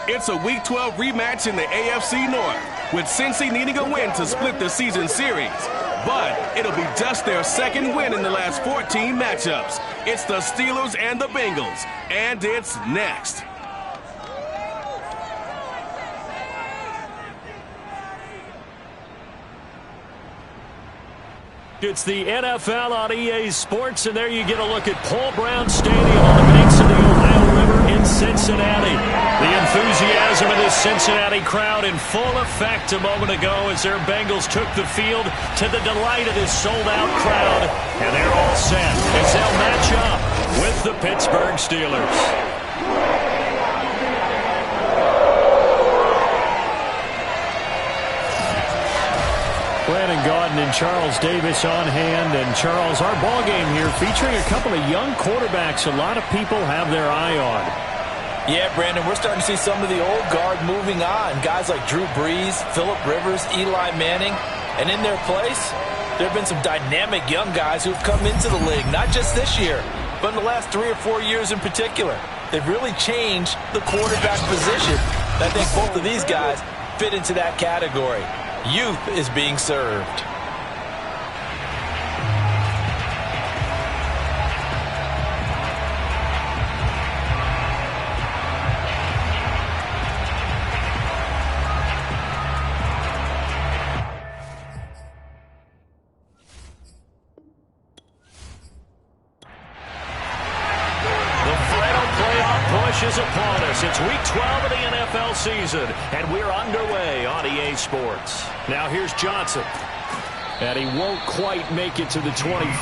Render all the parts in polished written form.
It's a Week 12 rematch in the AFC North, with Cincy needing a win to split the season series. But it'll be just their second win in the last 14 matchups. It's the Steelers and the Bengals, and it's next. It's the NFL on EA Sports, and there you get a look at Paul Brown Stadium on the banks of the Ohio River in Cincinnati. The enthusiasm of this Cincinnati crowd in full effect a moment ago as their Bengals took the field to the delight of this sold-out crowd. And they're all set as they'll match up with the Pittsburgh Steelers. Brandon Gaudin and Charles Davis on hand. And Charles, our ball game here featuring a couple of young quarterbacks a lot of people have their eye on. Yeah, Brandon, we're starting to see some of the old guard moving on. Guys like Drew Brees, Phillip Rivers, Eli Manning. And in their place, there have been some dynamic young guys who have come into the league, not just this year, but in the last 3 or 4 years in particular. They've really changed the quarterback position. And I think both of these guys fit into that category. Youth is being served. Is upon us. It's week 12 of the NFL season, and we're underway on EA Sports. Now here's Johnson, and he won't quite make it to the 25.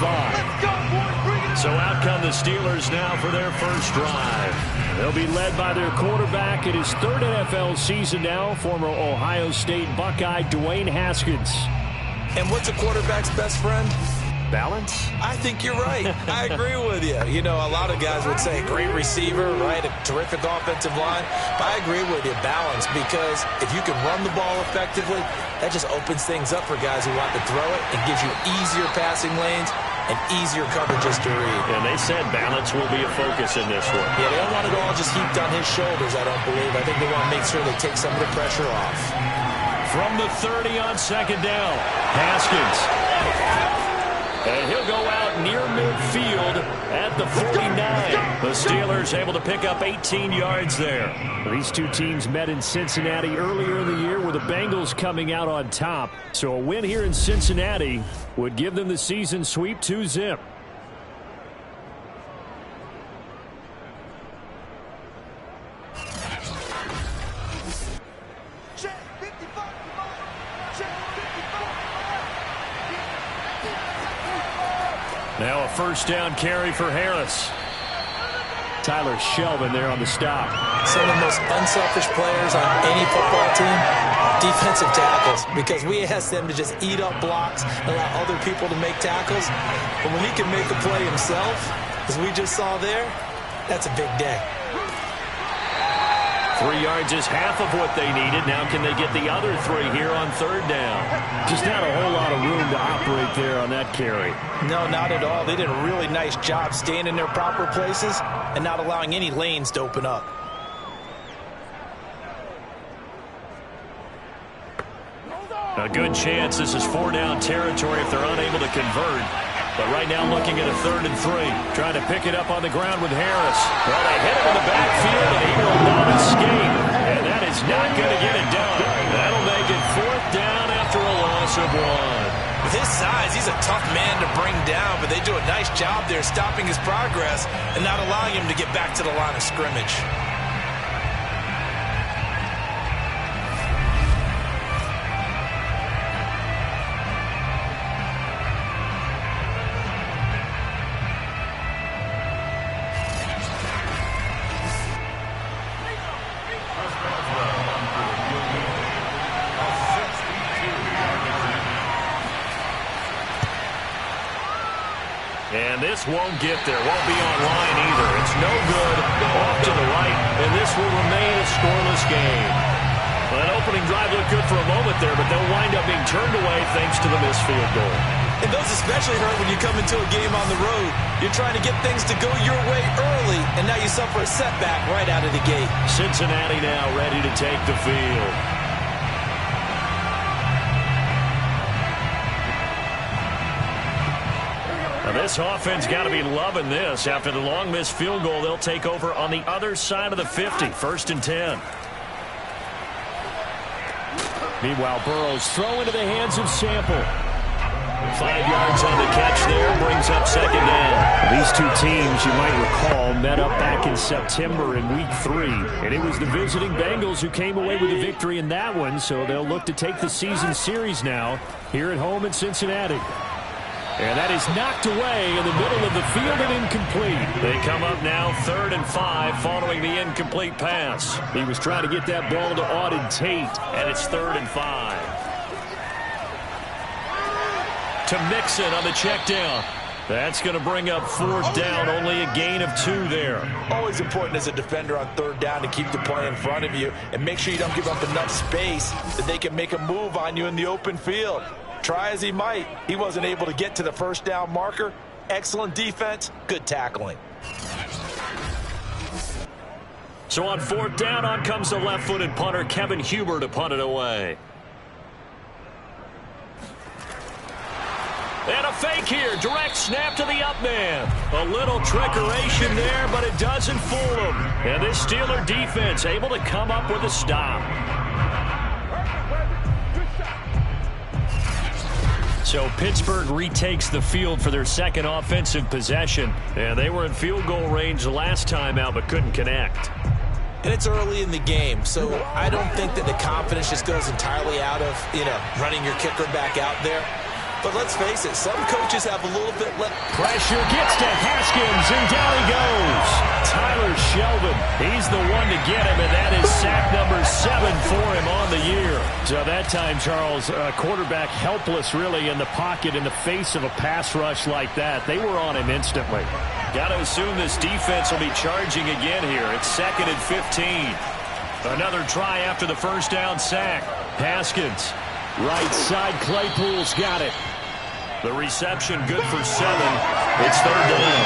So out come the Steelers now for their first drive. They'll be led by their quarterback in his third NFL season now, former Ohio State Buckeye Dwayne Haskins. And what's a quarterback's best friend? Balance? I think you're right. I agree with you. You know, a lot of guys would say great receiver, right? A terrific offensive line. But I agree with you, balance, because if you can run the ball effectively, that just opens things up for guys who want to throw it and gives you easier passing lanes and easier coverages to read. And they said balance will be a focus in this one. Yeah, they don't want it all just heaped on his shoulders, I don't believe. I think they want to make sure they take some of the pressure off. From the 30 on second down, Haskins. And he'll go out near midfield at the 49. The Steelers able to pick up 18 yards there. These two teams met in Cincinnati earlier in the year with the Bengals coming out on top. So a win here in Cincinnati would give them the season sweep 2-zip. Now a first down carry for Harris. Tyler Shelvin there on the stop. Some of the most unselfish players on any football team, defensive tackles, because we ask them to just eat up blocks, allow other people to make tackles. But when he can make a play himself, as we just saw there, that's a big day. 3 yards is half of what they needed. Now can they get the other 3 here on third down? Just not a whole lot of room to operate there on that carry. No, not at all. They did a really nice job staying in their proper places and not allowing any lanes to open up. A good chance this is 4-down territory if they're unable to convert. But right now looking at a 3rd and 3. Trying to pick it up on the ground with Harris. Well, they hit him in the backfield, and he will not escape. And that is not going to get it done. That'll make it 4th down after a loss of 1. With his size, he's a tough man to bring down, but they do a nice job there stopping his progress and not allowing him to get back to the line of scrimmage. And this won't get there. Won't be online either. It's no good. Off to the right. And this will remain a scoreless game. Well, that opening drive looked good for a moment there, but they'll wind up being turned away thanks to the missed field goal. And those especially hurt when you come into a game on the road. You're trying to get things to go your way early, and now you suffer a setback right out of the gate. Cincinnati now ready to take the field. Now this offense got to be loving this. After the long missed field goal, they'll take over on the other side of the 50, 1st and 10. Meanwhile, Burrow's throw into the hands of Sample. 5 yards on the catch there, brings up 2nd down. These two teams, you might recall, met up back in September in Week 3. And it was the visiting Bengals who came away with a victory in that one, so they'll look to take the season series now here at home in Cincinnati. And that is knocked away in the middle of the field and incomplete. They come up now 3rd and 5 following the incomplete pass. He was trying to get that ball to Auden Tate, and it's 3rd and 5. To Mixon on the check down. That's going to bring up 4th down, only a gain of 2 there. Always important as a defender on 3rd down to keep the play in front of you and make sure you don't give up enough space that they can make a move on you in the open field. Try as he might, he wasn't able to get to the 1st down marker. Excellent defense, good tackling. So on 4th down, on comes the left-footed punter, Kevin Huber, to punt it away. And a fake here, direct snap to the up man. A little trickeration there, but it doesn't fool him. And this Steeler defense able to come up with a stop. So Pittsburgh retakes the field for their 2nd offensive possession. And they were in field goal range the last time out, but couldn't connect. And it's early in the game, so I don't think that the confidence just goes entirely out of, running your kicker back out there. But let's face it, some coaches have a little bit less. Pressure gets to Haskins, and down he goes. Tyler Shelvin, he's the one to get him, and that is sack number 7 for him on the year. So that time, Charles, quarterback helpless really in the pocket in the face of a pass rush like that. They were on him instantly. Got to assume this defense will be charging again here. It's 2nd and 15. Another try after the 1st down sack. Haskins, right side, Claypool's got it. The reception good for 7. It's 3rd down.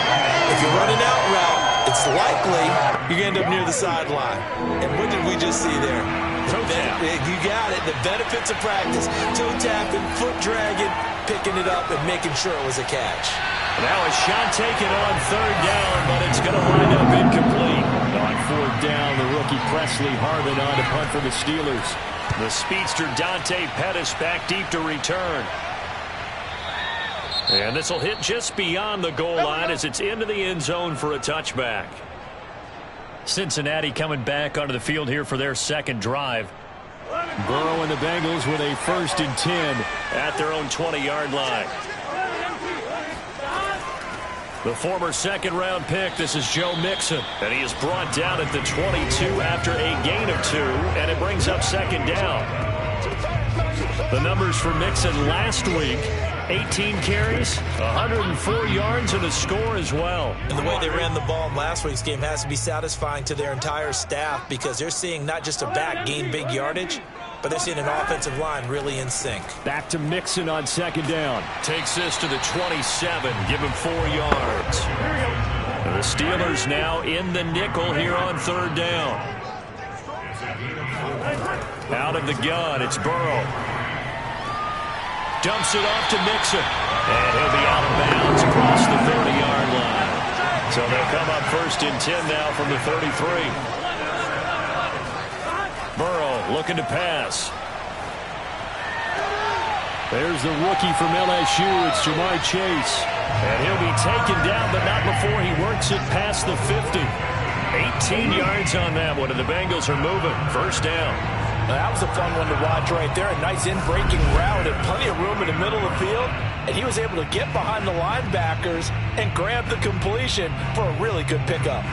If you're running out route, it's likely you're going to end up near the sideline. And what did we just see there? Toe tap. You got it. The benefits of practice. Toe tapping, foot dragging, picking it up, and making sure it was a catch. Now a shot taken on 3rd down, but it's going to wind up incomplete. On 4th down, the rookie Presley Harvin on to punt for the Steelers. The speedster Dante Pettis back deep to return. And this will hit just beyond the goal line as it's into the end zone for a touchback. Cincinnati coming back onto the field here for their 2nd drive. Burrow and the Bengals with a 1st and 10 at their own 20-yard line. The former 2nd-round pick, this is Joe Mixon. And he is brought down at the 22 after a gain of 2, and it brings up 2nd down. The numbers for Mixon last week, 18 carries, 104 yards, and a score as well. And the way they ran the ball in last week's game has to be satisfying to their entire staff because they're seeing not just a back gain big yardage, but they're seeing an offensive line really in sync. Back to Mixon on 2nd down. Takes this to the 27, give him 4 yards. And the Steelers now in the nickel here on 3rd down. Out of the gun, it's Burrow. Dumps it off to Mixon. And he'll be out of bounds across the 30-yard line. So they'll come up 1st and 10 now from the 33. Burrow looking to pass. There's the rookie from LSU. It's Jamar Chase. And he'll be taken down, but not before he works it past the 50. 18 yards on that one, and the Bengals are moving. 1st down. That was a fun one to watch right there. A nice in-breaking route and plenty of room in the middle of the field. And he was able to get behind the linebackers and grab the completion for a really good pickup.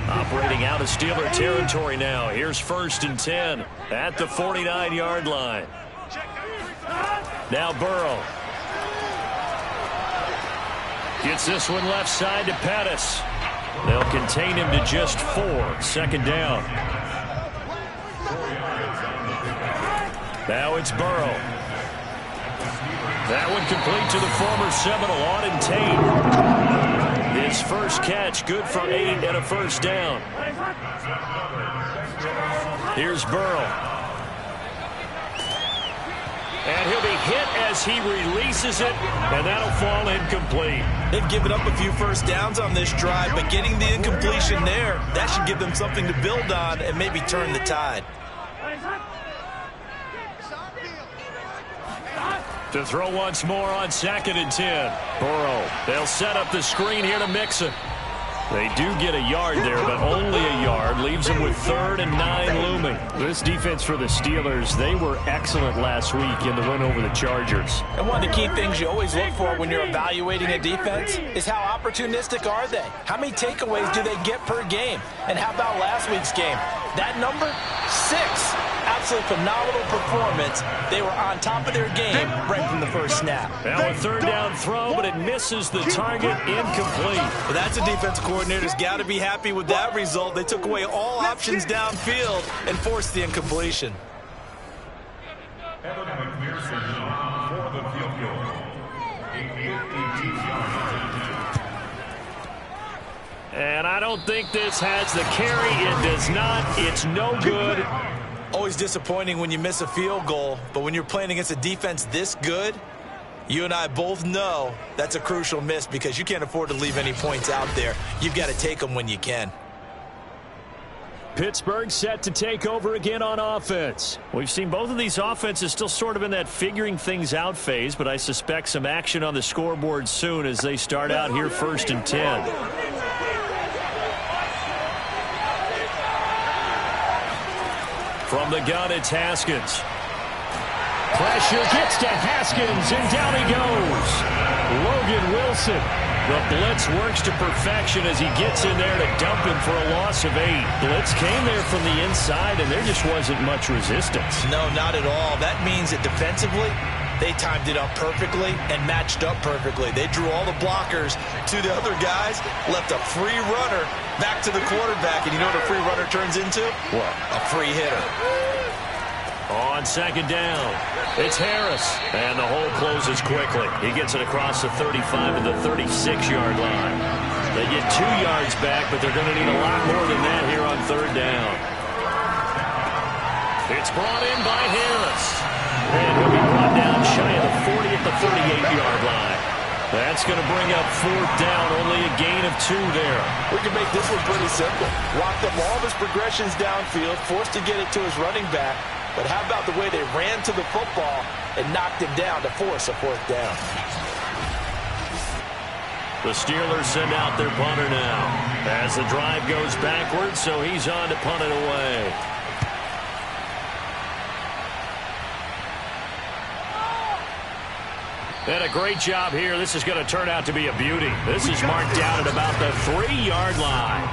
Operating out of Steeler territory now. Here's 1st and 10 at the 49-yard line. Now Burrow. Gets this one left side to Pettis. They'll contain him to just 4. 2nd down. Now it's Burrow. That one complete to the former Seminole, Auden Tate. His first catch, good for 8 and a first down. Here's Burrow. And he'll be hit as he releases it, and that'll fall incomplete. They've given up a few first downs on this drive, but getting the incompletion there, that should give them something to build on and maybe turn the tide. To throw once more on 2nd and 10. Burrow. They'll set up the screen here to Mixon. They do get a yard there, but only a yard. Leaves them with 3rd and 9 looming. This defense for the Steelers, they were excellent last week in the win over the Chargers. And one of the key things you always look for when you're evaluating a defense is how opportunistic are they? How many takeaways do they get per game? And how about last week's game? That number? 6. Absolute phenomenal performance. They were on top of their game right from the first snap. Now a 3rd down throw, but it misses the target, incomplete. Well, that's a defense coordinator's got to be happy with that result. They took away all options downfield and forced the incompletion. And I don't think this has the carry. It does not. It's no good. Always disappointing when you miss a field goal, but when you're playing against a defense this good, you and I both know that's a crucial miss because you can't afford to leave any points out there. You've got to take them when you can. Pittsburgh set to take over again on offense. We've seen both of these offenses still sort of in that figuring things out phase, but I suspect some action on the scoreboard soon as they start out here 1st and 10. From the gun, it's Haskins. Pressure gets to Haskins, and down he goes. Logan Wilson. The blitz works to perfection as he gets in there to dump him for a loss of 8. Blitz came there from the inside, and there just wasn't much resistance. No, not at all. That means that defensively, they timed it up perfectly and matched up perfectly. They drew all the blockers to the other guys, left a free runner back to the quarterback. And you know what a free runner turns into? What? A free hitter. On 2nd down, it's Harris. And the hole closes quickly. He gets it across the 35 to the 36-yard line. They get 2 yards back, but they're going to need a lot more than that here on 3rd down. It's brought in by Harris. And he'll be brought down shy of the 40 at the 38-yard line. That's going to bring up 4th down, only a gain of 2 there. We can make this one pretty simple. Locked up all of his progressions downfield, forced to get it to his running back. But how about the way they ran to the football and knocked him down to force a 4th down? The Steelers send out their punter now as the drive goes backwards, so he's on to punt it away. And a great job here. This is going to turn out to be a beauty. This is marked down at about the 3-yard line.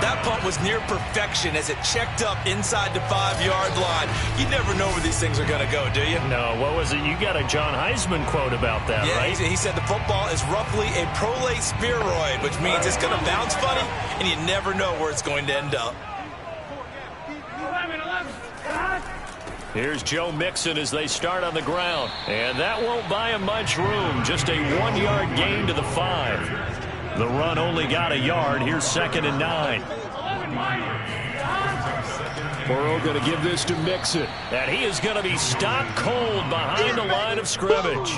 That punt was near perfection as it checked up inside the 5-yard line. You never know where these things are going to go, do you? No, what was it? You got a John Heisman quote about that, yeah, right? He said the football is roughly a prolate spheroid, which means it's going to bounce funny, and you never know where it's going to end up. Here's Joe Mixon as they start on the ground. And that won't buy him much room. Just a 1-yard gain to the 5. The run only got a yard. Here's 2nd and 9. Burrow going to give this to Mixon. And he is going to be stopped cold behind the line of scrimmage.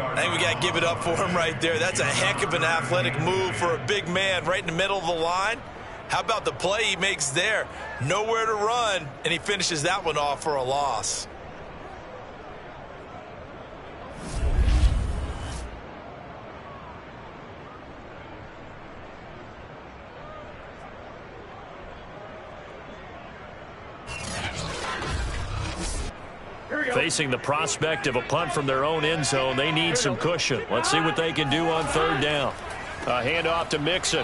I think we got to give it up for him right there. That's a heck of an athletic move for a big man right in the middle of the line. How about the play he makes there? Nowhere to run, and he finishes that one off for a loss. Facing the prospect of a punt from their own end zone, they need some cushion. Let's see what they can do on 3rd down. A handoff to Mixon.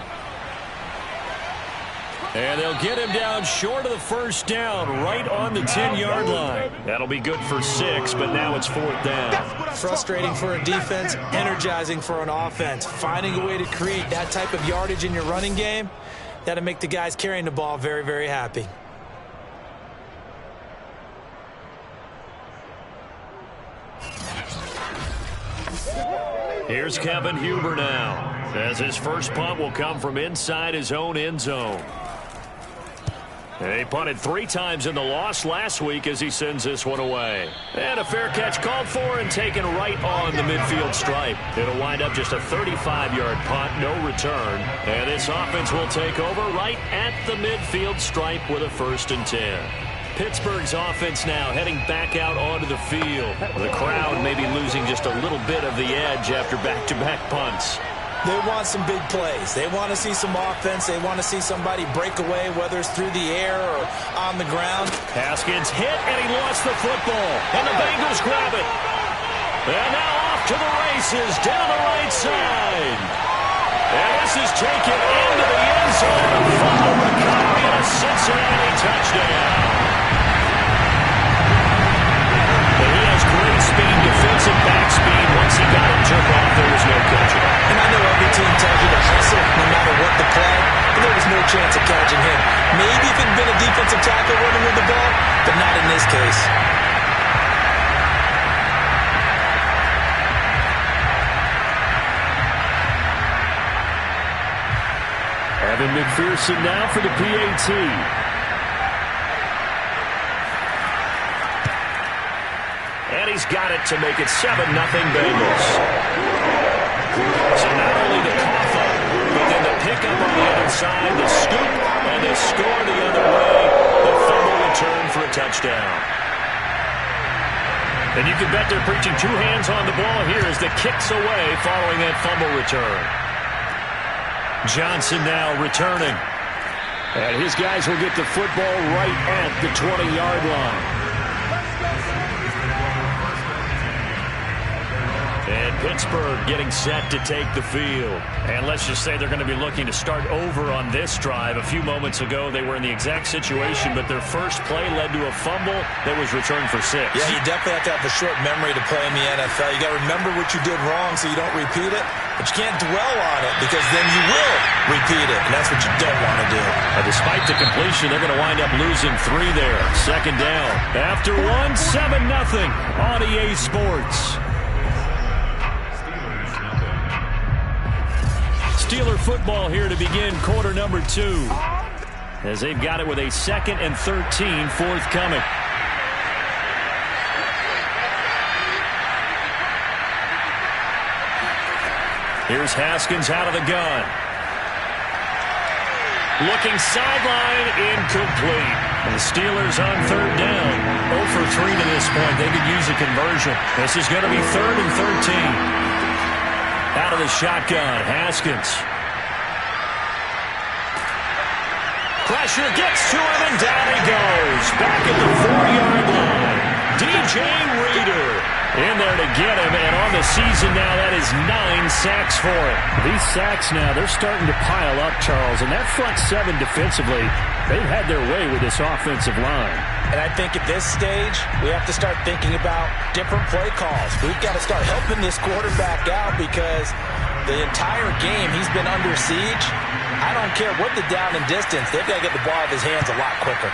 And they'll get him down short of the 1st down, right on the 10-yard line. That'll be good for 6, but now it's 4th down. Frustrating for a defense, energizing for an offense. Finding a way to create that type of yardage in your running game, that'll make the guys carrying the ball very, very happy. Here's Kevin Huber now, as his first punt will come from inside his own end zone. He punted 3 times in the loss last week as he sends this one away. And a fair catch called for and taken right on the midfield stripe. It'll wind up just a 35-yard punt, no return. And this offense will take over right at the midfield stripe with a 1st and 10. Pittsburgh's offense now heading back out onto the field. The crowd may be losing just a little bit of the edge after back-to-back punts. They want some big plays. They want to see some offense. They want to see somebody break away, whether it's through the air or on the ground. Haskins hit, and he lost the football. And the Bengals grab it. And now off to the races down the right side. And this is taken into the end zone. A fumble recovery and a Cincinnati touchdown. He has great speed, defensive back speed. Once he got it took off, there was no catching. And I know every team tells you to hustle no matter what the play, but there was no chance of catching him. Maybe if it had been a defensive tackle running with the ball, but not in this case. Evan McPherson now for the PAT. And he's got it to make it 7-0 Bengals. So not only the cough up, but then the pickup on the other side, the scoop, and the score the other way. The fumble return for a touchdown. And you can bet they're preaching 2 hands on the ball here as the kick's away following that fumble return. Johnson now returning. And his guys will get the football right at the 20-yard line. And Pittsburgh getting set to take the field. And let's just say they're going to be looking to start over on this drive. A few moments ago, they were in the exact situation, but their first play led to a fumble that was returned for 6. Yeah, you definitely have to have a short memory to play in the NFL. You got to remember what you did wrong so you don't repeat it, but you can't dwell on it because then you will repeat it, and that's what you don't want to do. Despite the completion, they're going to wind up losing 3 there. 2nd down. After 1, 7-0 on EA Sports. Steeler football here to begin quarter number 2. As they've got it with a 2nd and 13 forthcoming. Here's Haskins out of the gun. Looking sideline, incomplete. And the Steelers on 3rd down. 0 for 3 to this point. They could use a conversion. This is going to be 3rd and 13. Out of the shotgun, Haskins. Pressure gets to him, and down he goes. Back at the 4-yard line. DJ Reader in there to get him, and on the season now, that is 9 sacks for him. These sacks now, they're starting to pile up, Charles, and that front 7 defensively, they've had their way with this offensive line. And I think at this stage, we have to start thinking about different play calls. We've got to start helping this quarterback out because the entire game he's been under siege. I don't care what the down and distance. They've got to get the ball out of his hands a lot quicker.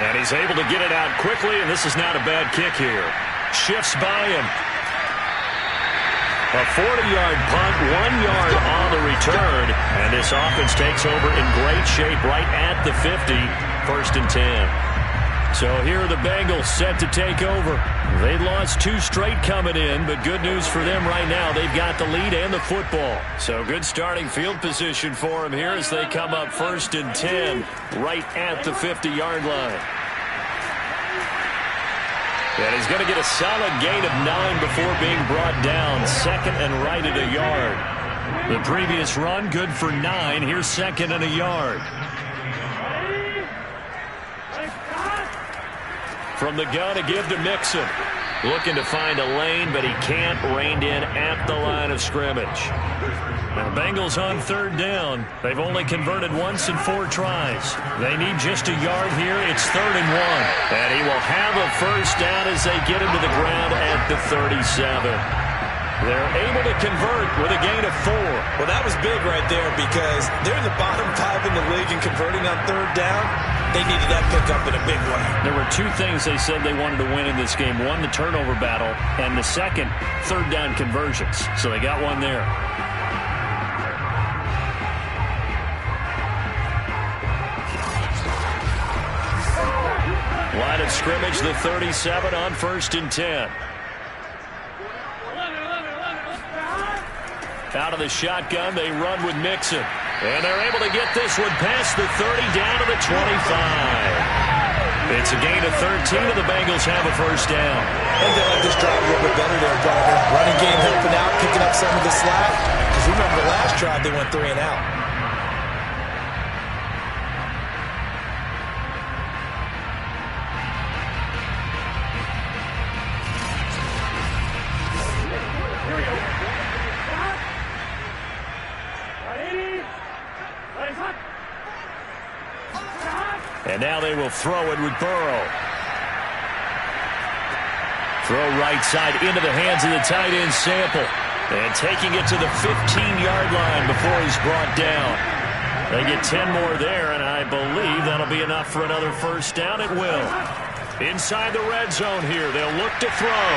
And he's able to get it out quickly, and this is not a bad kick here. Shifts by him. A 40-yard punt, 1 yard on the return. And this offense takes over in great shape right at the 50. 1st and 10. So here are the Bengals set to take over. They lost 2 straight coming in, but good news for them right now. They've got the lead and the football. So good starting field position for them here as they come up 1st and 10 right at the 50-yard line. And he's going to get a solid gain of 9 before being brought down. 2nd and right at a yard. The previous run good for 9. Here's 2nd and a yard. From the gun, a give to Mixon. Looking to find a lane, but he can't. Reined in at the line of scrimmage. Now, the Bengals on 3rd down. They've only converted once in 4 tries. They need just a yard here. It's 3rd and 1. And he will have a 1st down as they get him to the ground at the 37. They're able to convert with a gain of 4. Well, that was big right there because they're in the bottom 5 in the league in converting on 3rd down. They needed that pickup in a big way. There were two things they said they wanted to win in this game. One, the turnover battle, and the second, third down conversions. So they got one there. Line of scrimmage, the 37 on 1st and 10. Out of the shotgun, they run with Mixon. And they're able to get this one past the 30 down to the 25. It's a gain of 13, and the Bengals have a first down. I think they like this drive a little bit better there, Gardner. Running game helping out, picking up some of the slack. Because remember the last drive, they went 3 and out. And now they will throw it with Burrow. Throw right side into the hands of the tight end Sample. And taking it to the 15-yard line before he's brought down. They get 10 more there, and I believe that'll be enough for another first down. It will. Inside the red zone here, they'll look to throw.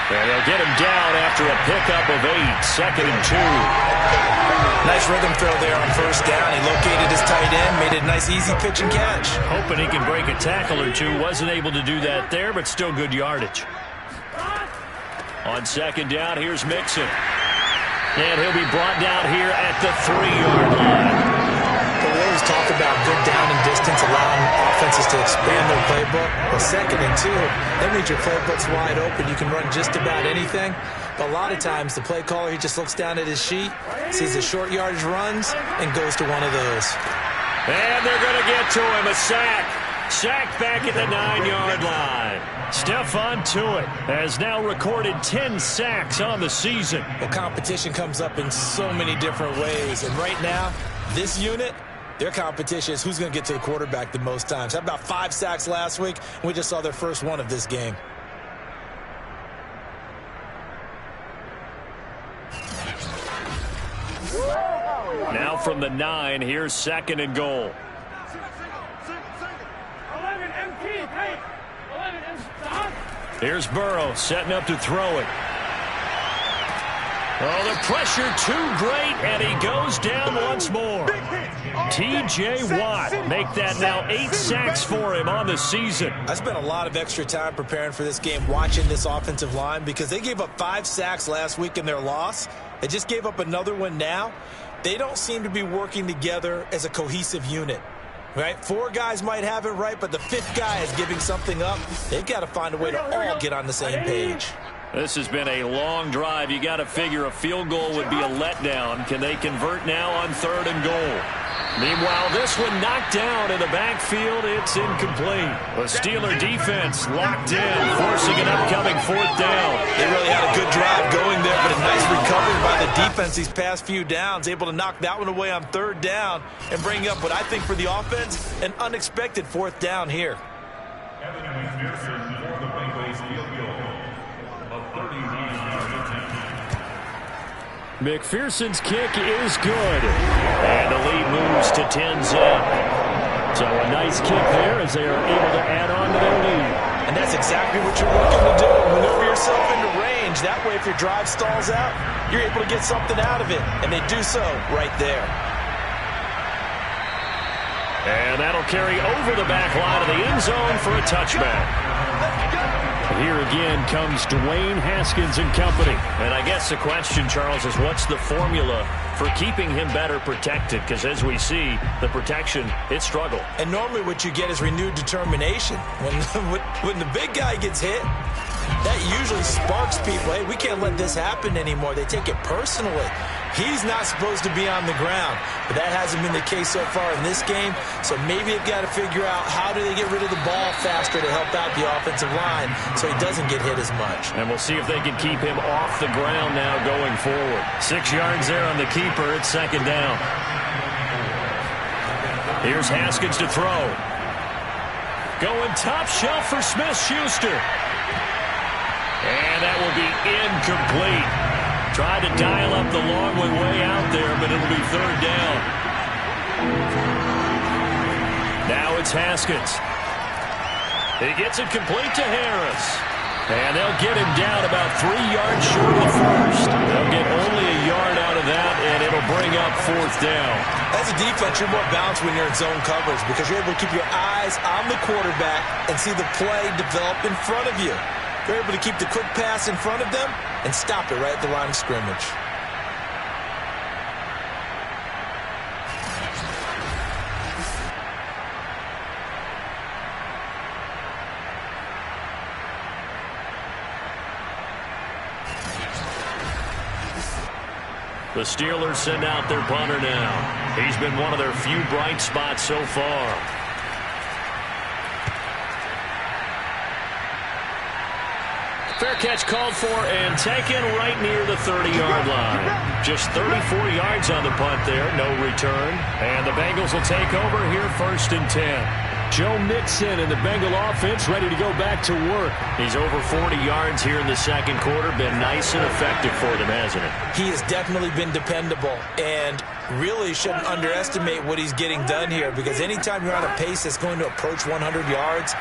And they'll get him down after a pickup of 8, 2nd and 2. Nice rhythm throw there on first down. He located his tight end, made it a nice easy pitch and catch. Hoping he can break a tackle or two. Wasn't able to do that there, but still good yardage. On 2nd down, here's Mixon. And he'll be brought down here at the 3-yard line. We always talk about good down and distance, allowing offenses to expand their playbook. Well, 2nd and 2, that means your playbook's wide open. You can run just about anything. But a lot of times, the play caller, he just looks down at his sheet, sees the short yardage runs, and goes to one of those. And they're going to get to him, a sack. Sacked back at the 9-yard line. Stephon Tuitt has now recorded 10 sacks on the season. Well, competition comes up in so many different ways. And right now, this unit, their competition is who's going to get to the quarterback the most times. How about 5 sacks last week? We just saw their first one of this game. Now from the 9, here's 2nd and goal. Here's Burrow setting up to throw it. Oh, the pressure too great, and he goes down once more. T.J. Watt make that now 8 sacks for him on the season. I spent a lot of extra time preparing for this game, watching this offensive line, because they gave up 5 sacks last week in their loss. They just gave up another one now. They don't seem to be working together as a cohesive unit. Right? 4 guys might have it right, but the 5th guy is giving something up. They've got to find a way to all get on the same page. This has been a long drive. You got to figure a field goal would be a letdown. Can they convert now on 3rd and goal? Meanwhile, this one knocked down in the backfield. It's incomplete. The Steeler defense locked in, forcing an upcoming 4th down. They really had a good drive going there, but a nice recovery by the defense these past few downs, able to knock that one away on 3rd down and bring up what I think for the offense, an unexpected 4th down here. McPherson's kick is good. And the lead moves to 10-zip. So a nice kick there as they are able to add on to their lead. And that's exactly what you're looking to do. Maneuver yourself into range. That way, if your drive stalls out, you're able to get something out of it. And they do so right there. And that'll carry over the back line of the end zone for a touchback. Here again comes Dwayne Haskins and company. And I guess the question, Charles, is what's the formula for keeping him better protected? Because as we see, the protection, it struggled. And normally what you get is renewed determination. When the big guy gets hit, that usually sparks people. Hey, we can't let this happen anymore. They take it personally. He's not supposed to be on the ground, but that hasn't been the case so far in this game. So maybe they've got to figure out how do they get rid of the ball faster to help out the offensive line so he doesn't get hit as much. And we'll see if they can keep him off the ground now going forward. 6 yards there on the keeper. It's 2nd down. Here's Haskins to throw. Going top shelf for Smith-Schuster. And that will be incomplete. Tried to dial up the long one way out there, but it'll be 3rd down. Now it's Haskins. He gets it complete to Harris. And they'll get him down about 3 yards short of the first. They'll get only a yard out of that, and it'll bring up 4th down. As a defense, you're more balanced when you're in zone coverage because you're able to keep your eyes on the quarterback and see the play develop in front of you. You're able to keep the quick pass in front of them and stop it right at the line of scrimmage. The Steelers send out their punter now. He's been one of their few bright spots so far. Fair catch called for and taken right near the 30-yard line. Just 34 yards on the punt there, no return. And the Bengals will take over here 1st and 10. Joe Mixon and the Bengal offense ready to go back to work. He's over 40 yards here in the second quarter. Been nice and effective for them, hasn't it? He has definitely been dependable and really shouldn't underestimate what he's getting done here because anytime you're on a pace that's going to approach 100 yards,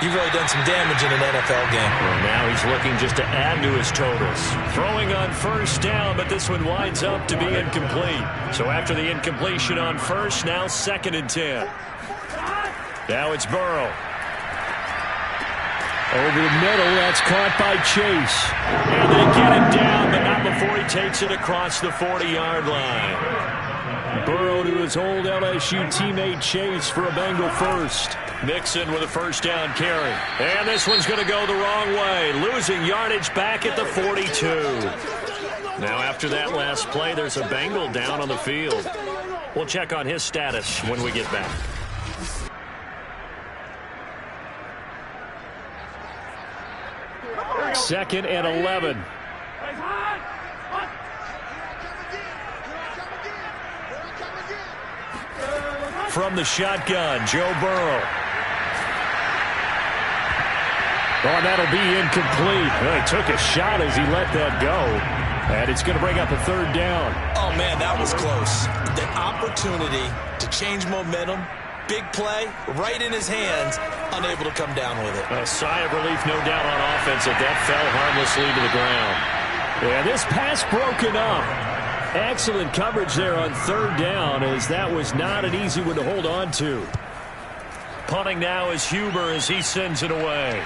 you've really done some damage in an NFL game. Well, now he's looking just to add to his totals. Throwing on 1st down, but this one winds up to be incomplete. So after the incompletion on 1st, now 2nd and 10. Now it's Burrow. Over the middle, that's caught by Chase. And they get him down, but not before he takes it across the 40-yard line. Burrow to his old LSU teammate Chase for a Bengal first. Mixon with a 1st down carry. And this one's going to go the wrong way, losing yardage back at the 42. Now after that last play, there's a Bengal down on the field. We'll check on his status when we get back. Second and 11. From the shotgun, Joe Burrow. Oh, that'll be incomplete. Well, he took a shot as he let that go. And it's going to bring up a 3rd down. Oh, man, that was close. The opportunity to change momentum, big play, right in his hands, unable to come down with it. A sigh of relief, no doubt, on offense that fell harmlessly to the ground. Yeah, this pass broken up. Excellent coverage there on 3rd down, as that was not an easy one to hold on to. Punting now is Huber as he sends it away.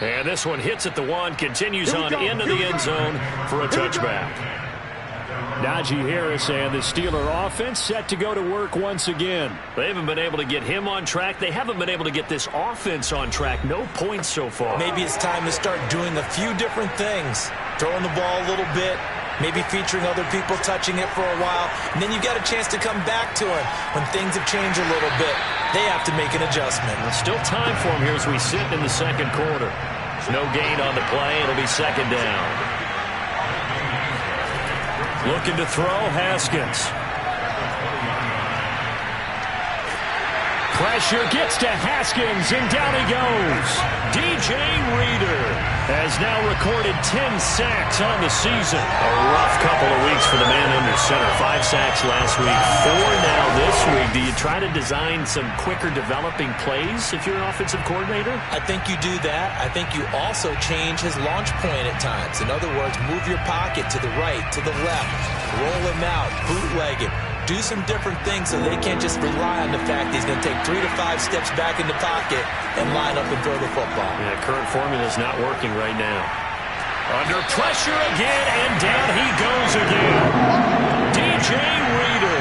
And this one hits at the 1, continues on into the end zone for a touchback. Najee Harris and the Steeler offense set to go to work once again. They haven't been able to get him on track. They haven't been able to get this offense on track. No points so far. Maybe it's time to start doing a few different things. Throwing the ball a little bit, maybe featuring other people touching it for a while, and then you got a chance to come back to it when things have changed a little bit. They have to make an adjustment. There's still time for him here as we sit in the second quarter. There's no gain on the play. It'll be 2nd down. Looking to throw, Haskins. Pressure gets to Haskins, and down he goes. DJ Reader has now recorded 10 sacks on the season. A rough couple of weeks for the man under center. 5 sacks last week, 4 now this week. Do you try to design some quicker developing plays if you're an offensive coordinator? I think you do that. I think you also change his launch point at times. In other words, move your pocket to the right, to the left, roll him out, bootleg him. Do some different things so they can't just rely on the fact he's going to take 3 to 5 steps back in the pocket and line up and throw the football. Yeah, current formula is not working right now. Under pressure again, and down he goes again. DJ Reader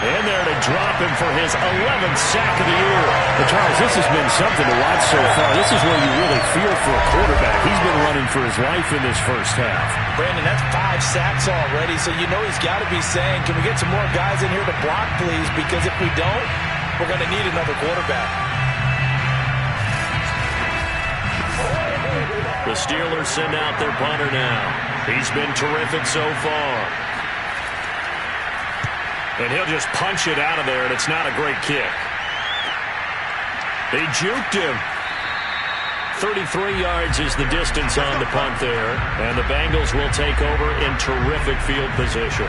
in there to drop him for his 11th sack of the year. But Charles, this has been something to watch so far. This is where you really feel for a quarterback. He's been running for his life in this first half. Brandon, that's 5 sacks already, so you know he's got to be saying, can we get some more guys in here to block, please? Because if we don't, we're going to need another quarterback. The Steelers send out their punter now. He's been terrific so far. And he'll just punch it out of there, and it's not a great kick. They juked him. 33 yards is the distance on the punt there. And the Bengals will take over in terrific field position.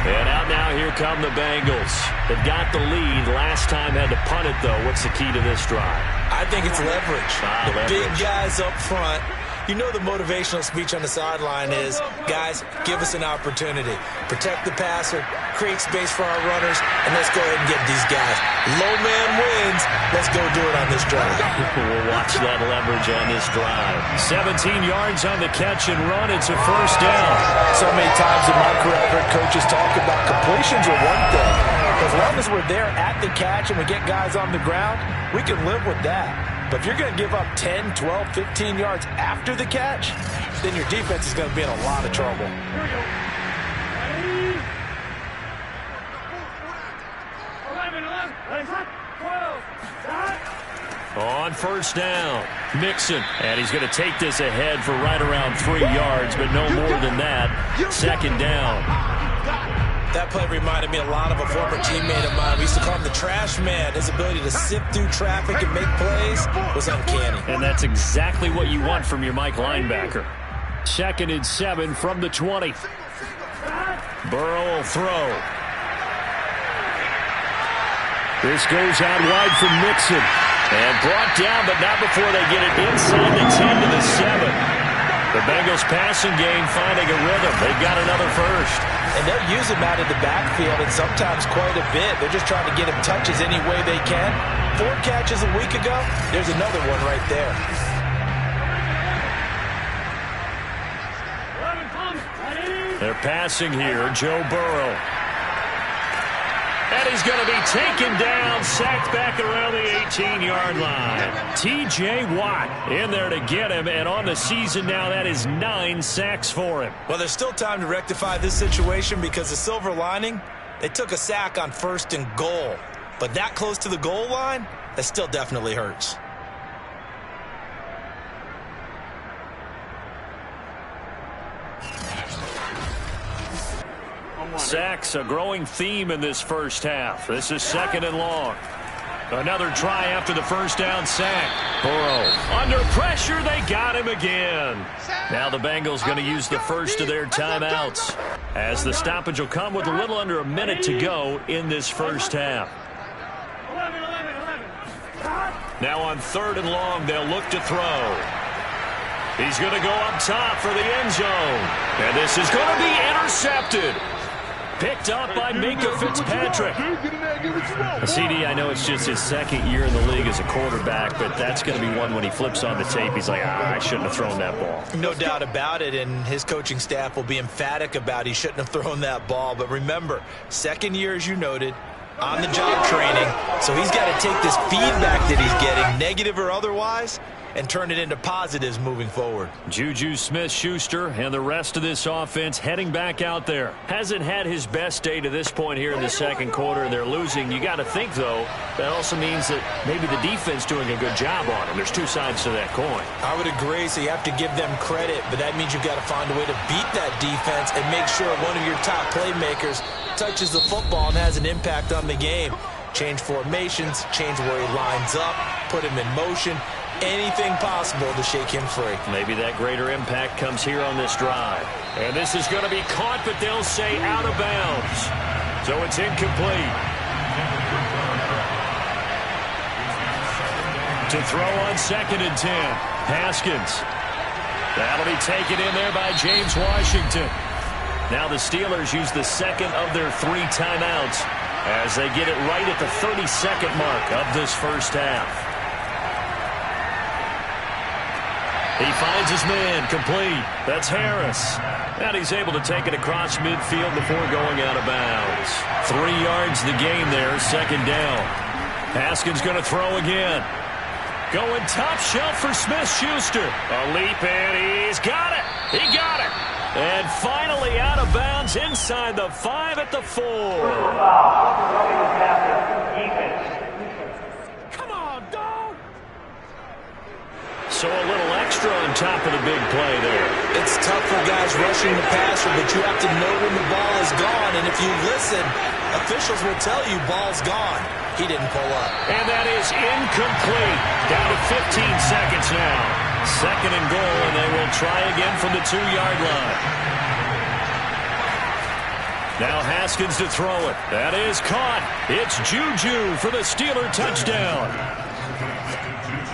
And out now, here come the Bengals. They've got the lead. Last time had to punt it, though. What's the key to this drive? I think it's leverage. Leverage. Big guys up front. You know the motivational speech on the sideline is, guys, give us an opportunity. Protect the passer, create space for our runners, and let's go ahead and get these guys. Low man wins. Let's go do it on this drive. We'll watch that leverage on this drive. 17 yards on the catch and run. It's a first down. So many times in my career, I've heard coaches talk about completions are one thing. As long as we're there at the catch and we get guys on the ground, we can live with that. But if you're going to give up 10, 12, 15 yards after the catch, then your defense is going to be in a lot of trouble. On first down, Mixon. And he's going to take this ahead for right around 3 yards, but no more than that. Second down. That play reminded me a lot of a former teammate of mine. We used to call him the trash man. His ability to sift through traffic and make plays was uncanny. And that's exactly what you want from your Mike linebacker. 2nd and 7 from the 20. Burrow will throw. This goes out wide from Mixon. And brought down, but not before they get it inside the 10 to the 7. The Bengals passing game finding a rhythm. They've got another first. And they'll use him out of the backfield, and sometimes quite a bit. They're just trying to get him touches any way they can. 4 catches a week ago. There's another one right there. They're passing here. Joe Burrow. And he's going to be taken down, sacked back around the 18-yard line. T.J. Watt in there to get him, and on the season now, that is 9 sacks for him. Well, there's still time to rectify this situation because the silver lining, they took a sack on 1st and goal. But that close to the goal line, that still definitely hurts. Sacks, a growing theme in this first half. This is 2nd and long. Another try after the first down sack. Burrow under pressure. They got him again. Now the Bengals going to use the first of their timeouts, as the stoppage will come with a little under a minute to go in this first half. Now on 3rd and long, they'll look to throw. He's going to go up top for the end zone. And this is going to be intercepted. Picked up by Minka Fitzpatrick. CD, I know it's just his 2nd year in the league as a quarterback, but that's going to be one when he flips on the tape. He's like, I shouldn't have thrown that ball. No doubt about it, and his coaching staff will be emphatic about he shouldn't have thrown that ball. But remember, 2nd year, as you noted, on-the-job training, so he's got to take this feedback that he's getting, negative or otherwise, and turn it into positives moving forward. Juju Smith-Schuster and the rest of this offense heading back out there. Hasn't had his best day to this point here in the 2nd quarter. They're losing. You got to think, though, that also means that maybe the defense doing a good job on him. There's 2 sides to that coin. I would agree, so you have to give them credit, but that means you've got to find a way to beat that defense and make sure one of your top playmakers touches the football and has an impact on the game. Change formations, change where he lines up, put him in motion. Anything possible to shake him free. Maybe that greater impact comes here on this drive. And this is going to be caught, but they'll say out of bounds. So it's incomplete. To throw on 2nd and 10. Haskins. That'll be taken in there by James Washington. Now the Steelers use the 2nd of their 3 timeouts as they get it right at the 32nd mark of this first half. He finds his man, complete. That's Harris. And he's able to take it across midfield before going out of bounds. 3 yards the game there, 2nd down. Haskins going to throw again. Going top shelf for Smith-Schuster. A leap, and he's got it. He got it. And finally out of bounds inside the 5 at the 4. Come on, dog. So a little extra on top of the big play there. It's tough for guys rushing the passer, but you have to know when the ball is gone. And if you listen, officials will tell you ball's gone. He didn't pull up. And that is incomplete. Down to 15 seconds now. 2nd and goal, and they will try again from the 2-yard line. Now Haskins to throw it. That is caught. It's Juju for the Steeler touchdown.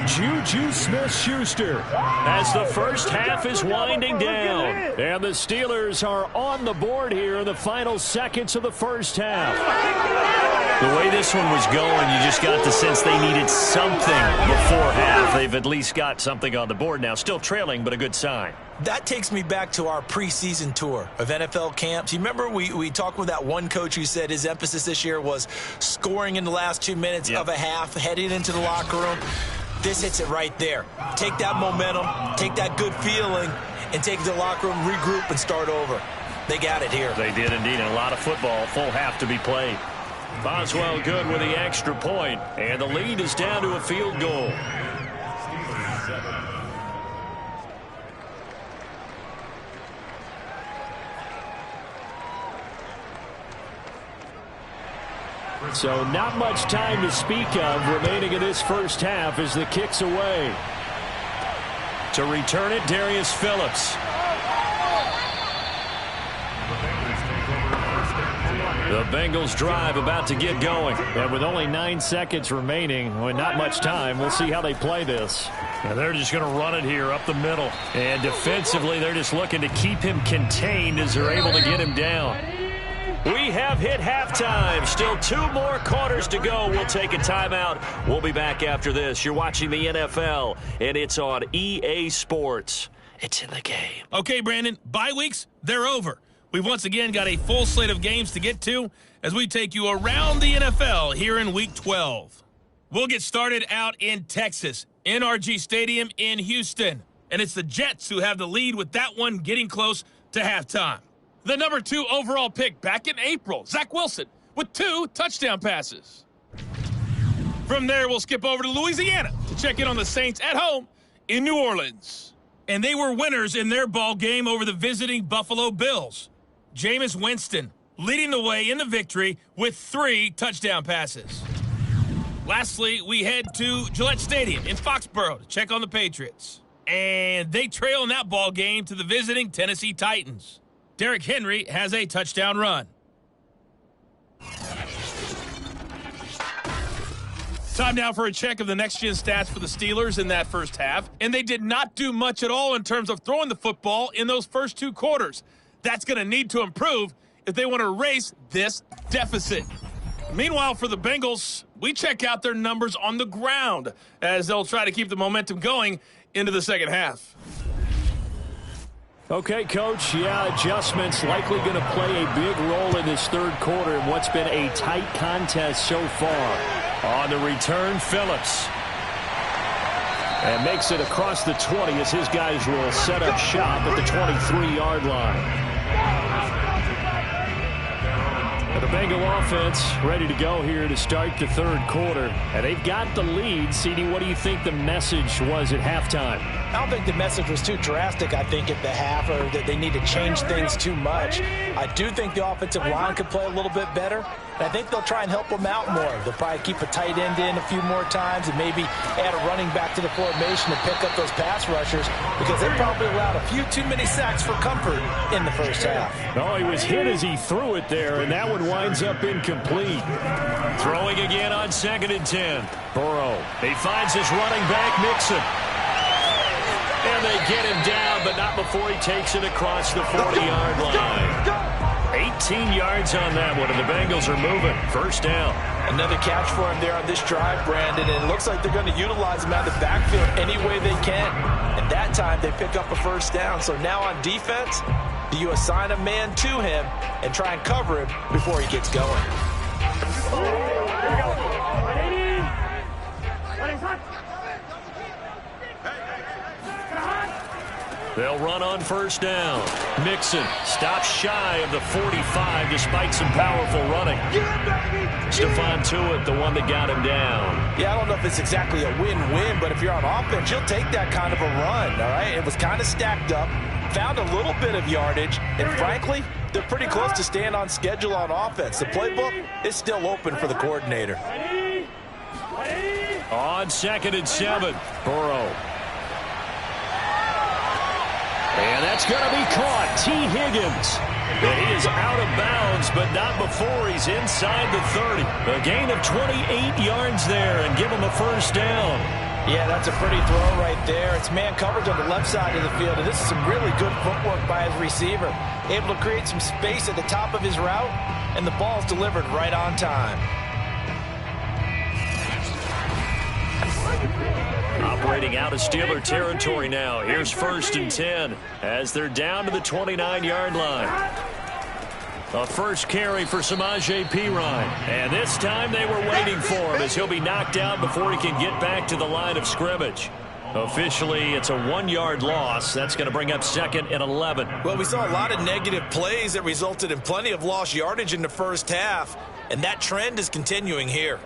Juju Smith-Schuster as the first half is winding down. And the Steelers are on the board here in the final seconds of the first half. The way this one was going, you just got the sense they needed something before half. They've at least got something on the board now. Still trailing, but a good sign. That takes me back to our preseason tour of NFL camps. You remember we talked with that one coach who said his emphasis this year was scoring in the last 2 minutes of a half, heading into the locker room. This hits it right there. Take that momentum, take that good feeling, and take it to the locker room, regroup, and start over. They got it here. They did indeed. And a lot of football, full half to be played. Boswell good with the extra point, and the lead is down to a field goal. So not much time to speak of remaining in this first half as the kick's away. To return it, Darius Phillips. The Bengals drive about to get going. And with only 9 seconds remaining, with not much time, we'll see how they play this. And they're just going to run it here up the middle. And defensively, they're just looking to keep him contained as they're able to get him down. We have hit halftime. Still 2 more quarters to go. We'll take a timeout. We'll be back after this. You're watching the NFL, and it's on EA Sports. It's in the game. Okay, Brandon, bye weeks, they're over. We've once again got a full slate of games to get to as we take you around the NFL here in Week 12. We'll get started out in Texas, NRG Stadium in Houston. And it's the Jets who have the lead with that one getting close to halftime. The number 2 overall pick back in April, Zach Wilson, with 2 touchdown passes. From there, we'll skip over to Louisiana to check in on the Saints at home in New Orleans. And they were winners in their ball game over the visiting Buffalo Bills. Jameis Winston leading the way in the victory with 3 touchdown passes. Lastly, we head to Gillette Stadium in Foxborough to check on the Patriots. And they trail in that ball game to the visiting Tennessee Titans. Derrick Henry has a touchdown run. Time now for a check of the next-gen stats for the Steelers in that first half. And they did not do much at all in terms of throwing the football in those first 2 quarters. That's going to need to improve if they want to erase this deficit. Meanwhile, for the Bengals, we check out their numbers on the ground as they'll try to keep the momentum going into the second half. Okay, Coach, adjustments likely going to play a big role in this third quarter in what's been a tight contest so far. On the return, Phillips. And makes it across the 20 as his guys will set up shop at the 23-yard line. And the Bengal offense ready to go here to start the third quarter. And they've got the lead. CD, what do you think the message was at halftime? I don't think the message was too drastic, I think, at the half, or that they need to change things too much. I do think the offensive line could play a little bit better. And I think they'll try and help them out more. They'll probably keep a tight end in a few more times and maybe add a running back to the formation to pick up those pass rushers because they probably allowed a few too many sacks for comfort in the first half. Oh, he was hit as he threw it there, and that one winds up incomplete. Throwing again on 2nd and 10. Burrow. He finds his running back, Mixon. And they get him down, but not before he takes it across the 40-yard line. 18 yards on that one, and the Bengals are moving. First down. Another catch for him there on this drive, Brandon, and it looks like they're going to utilize him out of the backfield any way they can. And that time, they pick up a first down. So now on defense, do you assign a man to him and try and cover him before he gets going? They'll run on first down. Mixon stops shy of the 45 despite some powerful running. Stephon Tuitt, the one that got him down. Yeah, I don't know if it's exactly a win-win, but if you're on offense, you'll take that kind of a run, all right? It was kind of stacked up, found a little bit of yardage, and frankly, they're pretty close to staying on schedule on offense. The playbook is still open for the coordinator. On 2nd and 7, Burrow. And that's going to be caught. T. Higgins And he is out of bounds, but not before he's inside the 30. A gain of 28 yards there and give him a first down. Yeah, that's a pretty throw right there. It's man coverage on the left side of the field, and this is some really good footwork by his receiver. Able to create some space at the top of his route, and the ball's delivered right on time. Operating out of Steeler territory now. Here's 1st and 10 as they're down to the 29-yard line. A first carry for Samaje Perine. And this time they were waiting for him as he'll be knocked out before he can get back to the line of scrimmage. Officially, it's a 1-yard loss. That's going to bring up 2nd and 11. Well, we saw a lot of negative plays that resulted in plenty of lost yardage in the first half, and that trend is continuing here.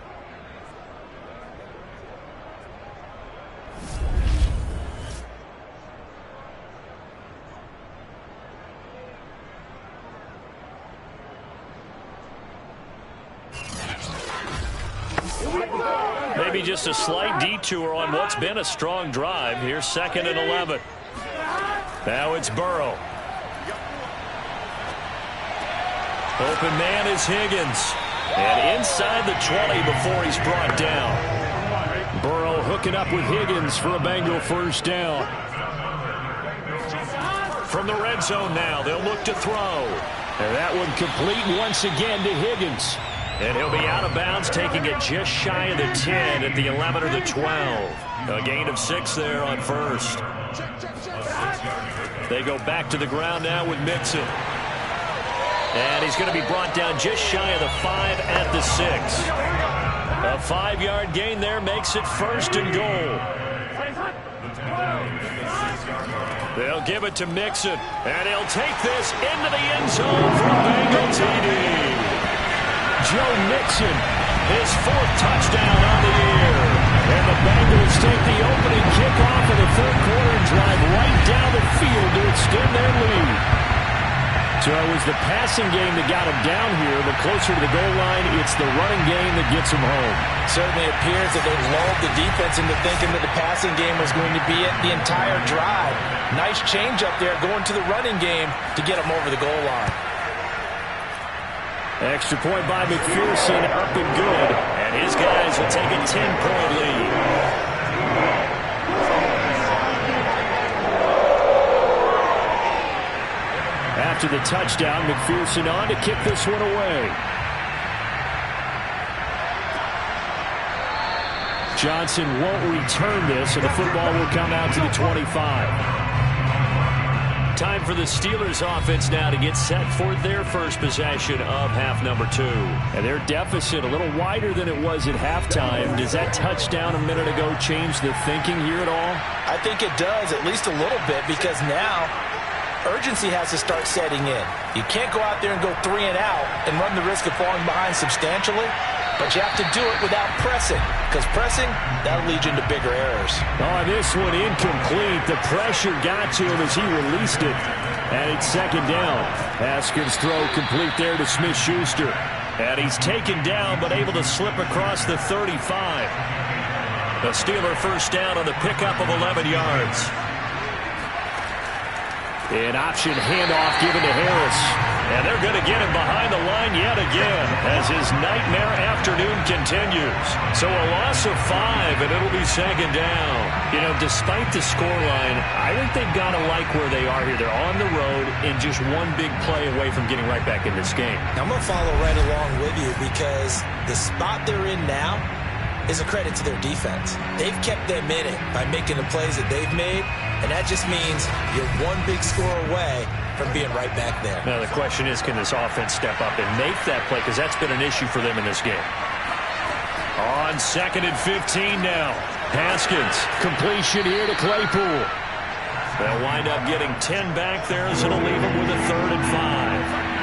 Maybe just a slight detour on what's been a strong drive. Here's 2nd and 11. Now it's Burrow. Open man is Higgins. And inside the 20 before he's brought down. Burrow hooking up with Higgins for a Bengal first down. From the red zone now, they'll look to throw. And that one complete once again to Higgins. And he'll be out of bounds, taking it just shy of the 10 at the 11 or the 12. A gain of 6 there on first. They go back to the ground now with Mixon. And he's going to be brought down just shy of the 5 at the 6. A 5-yard gain there makes it 1st and goal. They'll give it to Mixon. And he'll take this into the end zone for a Bengal TD. Joe Mixon, his 4th touchdown on the year. And the Bengals take the opening kickoff of the 3rd quarter and drive right down the field to extend their lead. So it was the passing game that got him down here, but closer to the goal line, it's the running game that gets him home. Certainly appears that they lulled the defense into thinking that the passing game was going to be it the entire drive. Nice change up there going to the running game to get him over the goal line. Extra point by McPherson, up and good. And his guys will take a 10-point lead. After the touchdown, McPherson on to kick this one away. Johnson won't return this, and the football will come out to the 25. Time for the Steelers offense now to get set for their first possession of half number 2. And their deficit a little wider than it was at halftime. Does that touchdown a minute ago change the thinking here at all? I think it does, at least a little bit, because now urgency has to start setting in. You can't go out there and go 3 and out and run the risk of falling behind substantially, but you have to do it without pressing, because pressing, that'll lead you into bigger errors. Oh, this one incomplete. The pressure got to him as he released it, and it's 2nd down. Haskins' throw complete there to Smith-Schuster, and he's taken down but able to slip across the 35. A Steeler first down on the pickup of 11 yards. An option handoff given to Harris. And they're going to get him behind the line yet again as his nightmare afternoon continues. So a loss of 5, and it'll be 2nd down. You know, despite the scoreline, I think they've got to like where they are here. They're on the road and just one big play away from getting right back in this game. I'm going to follow right along with you because the spot they're in now is a credit to their defense. They've kept them in it by making the plays that they've made, and that just means you're one big score away from being right back there. Now the question is, can this offense step up and make that play? Because that's been an issue for them in this game. On 2nd and 15 now. Haskins, completion here to Claypool. They'll wind up getting 10 back there, as it'll leave them with a 3rd and 5.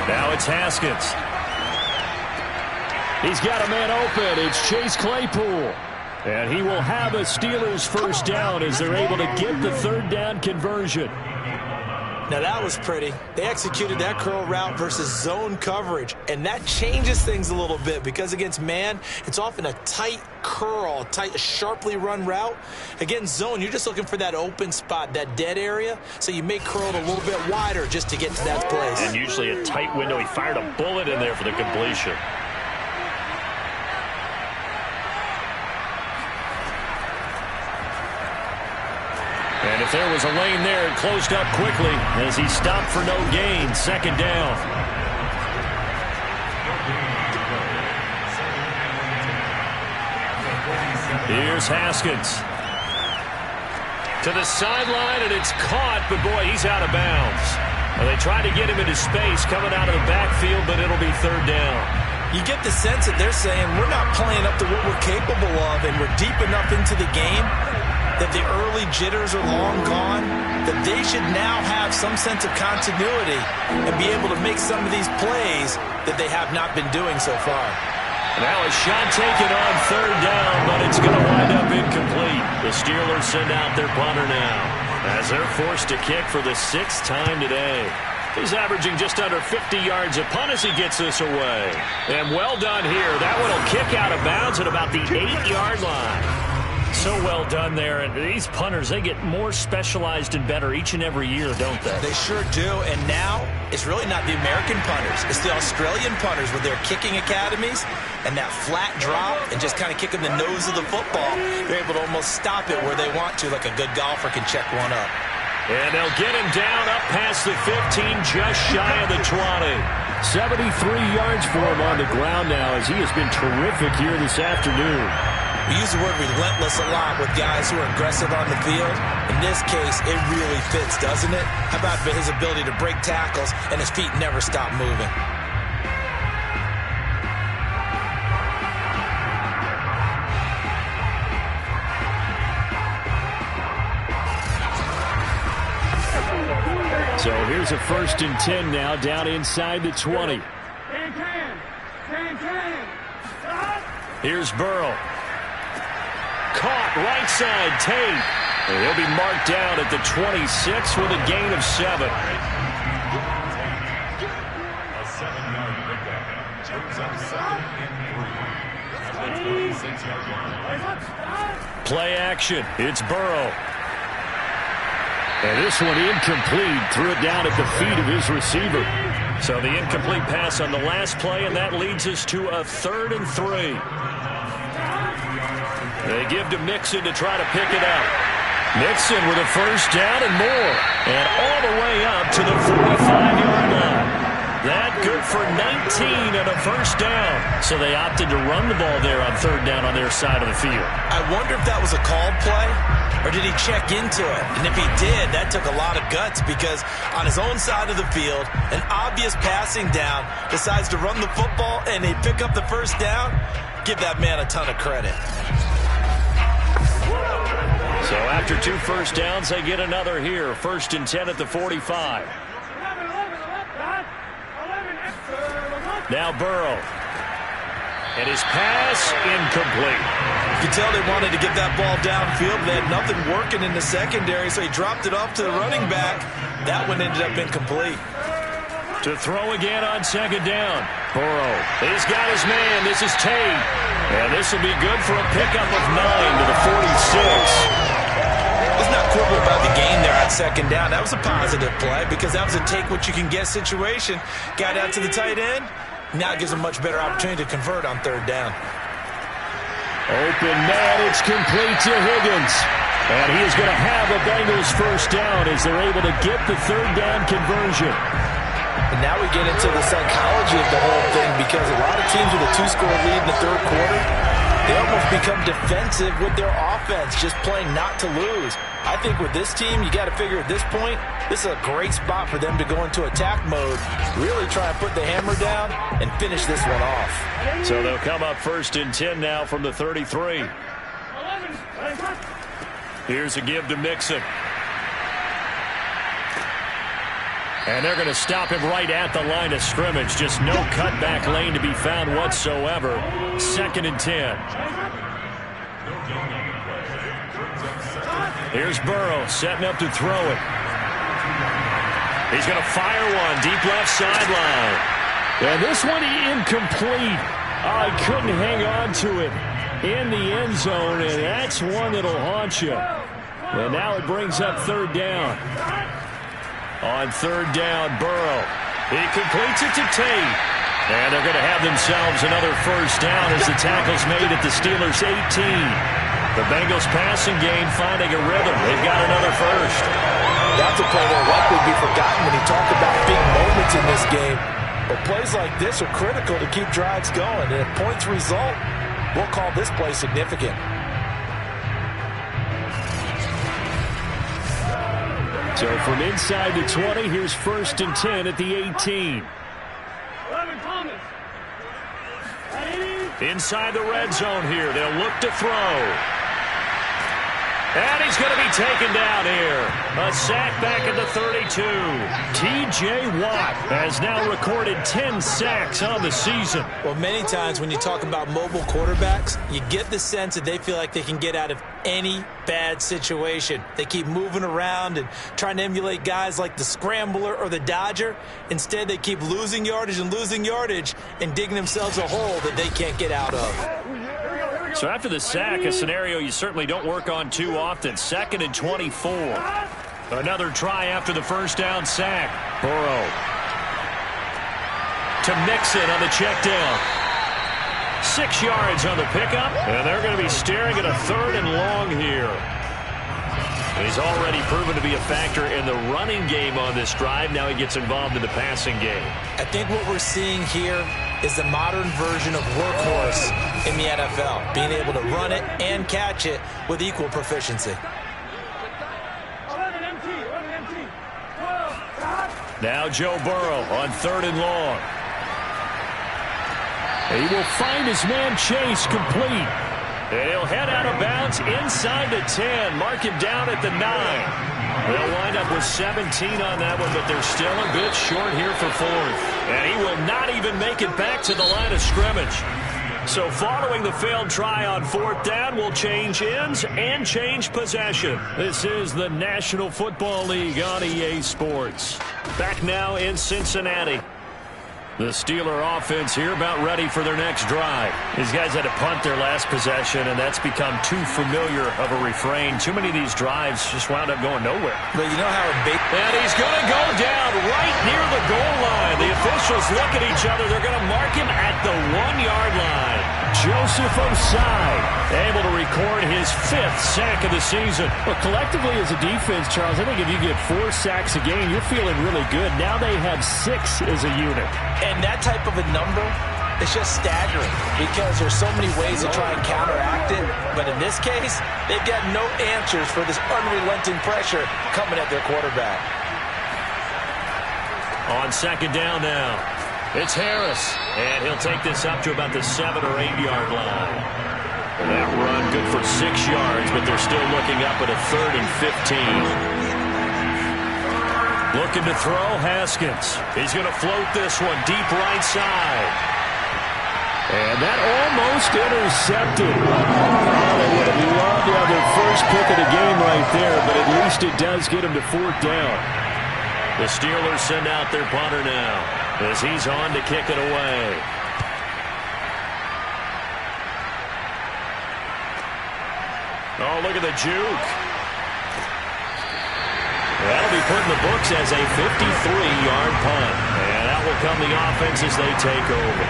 Now it's Haskins. He's got a man open. It's Chase Claypool. And he will have a Steelers first down as they're able to get the 3rd down conversion. Now that was pretty. They executed that curl route versus zone coverage, and that changes things a little bit because against man, it's often a tight curl, a sharply run route. Against zone, you're just looking for that open spot, that dead area, so you may curl it a little bit wider just to get to that place. And usually a tight window. He fired a bullet in there for the completion. And if there was a lane there, it closed up quickly as he stopped for no gain. Second down. Here's Haskins. To the sideline, and it's caught, but boy, he's out of bounds. Well, they tried to get him into space coming out of the backfield, but it'll be third down. You get the sense that they're saying we're not playing up to what we're capable of, and we're deep enough into the game that the early jitters are long gone, that they should now have some sense of continuity and be able to make some of these plays that they have not been doing so far. Now a shot taken on third down, but it's going to wind up incomplete. The Steelers send out their punter now as they're forced to kick for the 6th time today. He's averaging just under 50 yards a punt as he gets this away. And well done here. That one will kick out of bounds at about the 8-yard line. So well done there. And these punters, they get more specialized and better each and every year, don't they? They sure do. And now it's really not the American punters. It's the Australian punters with their kicking academies and that flat drop and just kind of kicking the nose of the football. They're able to almost stop it where they want to, like a good golfer can check one up. And they'll get him down up past the 15, just shy of the 20. 73 yards for him on the ground now as he has been terrific here this afternoon. We use the word relentless a lot with guys who are aggressive on the field. In this case, it really fits, doesn't it? How about his ability to break tackles and his feet never stop moving? So here's a 1st and 10 now down inside the 20. Here's Burrow. Caught right side, Tate. And he'll be marked down at the 26 with a gain of 7. A 7-yard pickup. Brings up 2nd and 3. At the 26-yard line. Play action. It's Burrow. And this one incomplete. Threw it down at the feet of his receiver. So the incomplete pass on the last play, and that leads us to a 3rd and 3. They give to Mixon to try to pick it up. Mixon with a 1st down and more. And all the way up to the 45-yard line. That good for 19 and a 1st down. So they opted to run the ball there on 3rd down on their side of the field. I wonder if that was a called play, or did he check into it? And if he did, that took a lot of guts because on his own side of the field, an obvious passing down, decides to run the football and they pick up the 1st down. Give that man a ton of credit. So after 2 1st downs, they get another here. 1st and 10 at the 45. Now Burrow. And his pass incomplete. You can tell they wanted to get that ball downfield. They had nothing working in the secondary, so he dropped it off to the running back. That one ended up incomplete. To throw again on 2nd down. Burrow. He's got his man. This is Tate. And this will be good for a pickup of 9 to the 46. Let's not quibble about the gain there on 2nd down. That was a positive play because that was a take-what-you-can-get situation. Got out to the tight end. Now it gives him a much better opportunity to convert on 3rd down. Open man, it's complete to Higgins. And he is going to have a Bengals 1st down as they're able to get the 3rd down conversion. And now we get into the psychology of the whole thing because a lot of teams with a 2-score lead in the 3rd quarter, they almost become defensive with their offense, just playing not to lose. I think with this team, you got to figure at this point, this is a great spot for them to go into attack mode, really try and put the hammer down and finish this one off. So they'll come up 1st and 10 now from the 33. Here's a give to Mixon. And they're going to stop him right at the line of scrimmage. Just no cutback lane to be found whatsoever. 2nd and 10. Here's Burrow setting up to throw it. He's going to fire one deep left sideline. And this one incomplete. Oh, he couldn't hang on to it in the end zone, and that's one that'll haunt you. And now it brings up third down. On third down, Burrow. He completes it to Tate. And they're going to have themselves another first down as the tackle's made at the Steelers' 18. The Bengals passing game finding a rhythm. They've got another first. That's a play that will likely be forgotten when you talk about big moments in this game. But plays like this are critical to keep drives going. And if points result, we'll call this play significant. So from inside the 20, here's 1st and 10 at the 18. Inside the red zone here. They'll look to throw. And he's going to be taken down here. A sack back at the 32. T.J. Watt has now recorded 10 sacks on the season. Well, many times when you talk about mobile quarterbacks, you get the sense that they feel like they can get out of any bad situation. They keep moving around and trying to emulate guys like the Scrambler or the Dodger. Instead, they keep losing yardage and digging themselves a hole that they can't get out of. So after the sack, a scenario you certainly don't work on too often. 2nd and 24. Another try after the first down sack. Burrow to Mixon on the check down. 6 yards on the pickup, and they're going to be staring at a 3rd and long here. He's already proven to be a factor in the running game on this drive. Now he gets involved in the passing game. I think what we're seeing here is the modern version of workhorse in the NFL, being able to run it and catch it with equal proficiency. Now Joe Burrow on 3rd and long. He will find his man Chase complete. And he'll head out of bounds inside the 10. Mark him down at the 9. They'll wind up with 17 on that one, but they're still a bit short here for 4th. And he will not even make it back to the line of scrimmage. So following the failed try on 4th down, we'll change ends and change possession. This is the National Football League on EA Sports. Back now in Cincinnati. The Steeler offense here about ready for their next drive. These guys had to punt their last possession, and that's become too familiar of a refrain. Too many of these drives just wound up going nowhere. But you know how and he's going to go down right near the goal line. The officials look at each other. They're going to mark him at the 1-yard line. Joseph Osai able to record his 5th sack of the season. Well, collectively as a defense, Charles, I think if you get 4 sacks a game, you're feeling really good. Now they have 6 as a unit. And that type of a number is just staggering because there's so many ways to try and counteract it. But in this case, they've got no answers for this unrelenting pressure coming at their quarterback. On 2nd down now, it's Harris. And he'll take this up to about the 7- or 8-yard line. That run good for 6 yards, but they're still looking up at a 3rd and 15. Looking to throw, Haskins. He's going to float this one deep right side. And that almost intercepted. Oh, they would have loved to have their first pick of the game right there, but at least it does get them to 4th down. The Steelers send out their punter now as he's on to kick it away. Oh, look at the juke. That'll be put in the books as a 53-yard punt. And that will come the offense as they take over.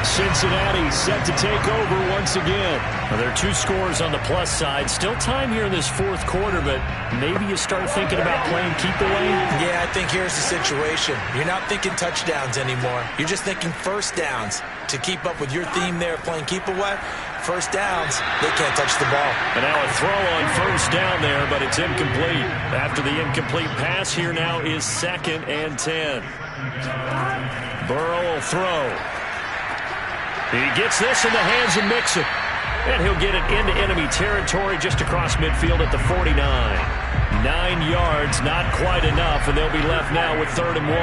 Cincinnati set to take over once again. Well, there are 2 scores on the plus side. Still time here in this 4th quarter, but maybe you start thinking about playing keep away. Yeah, I think here's the situation. You're not thinking touchdowns anymore. You're just thinking first downs. To keep up with your theme there, playing keep away, first downs, they can't touch the ball. And now a throw on first down there, but it's incomplete. After the incomplete pass, here now is 2nd and 10. Burrow will throw. He gets this in the hands of Mixon. And he'll get it into enemy territory just across midfield at the 49. 9 yards, not quite enough, and they'll be left now with 3rd and 1.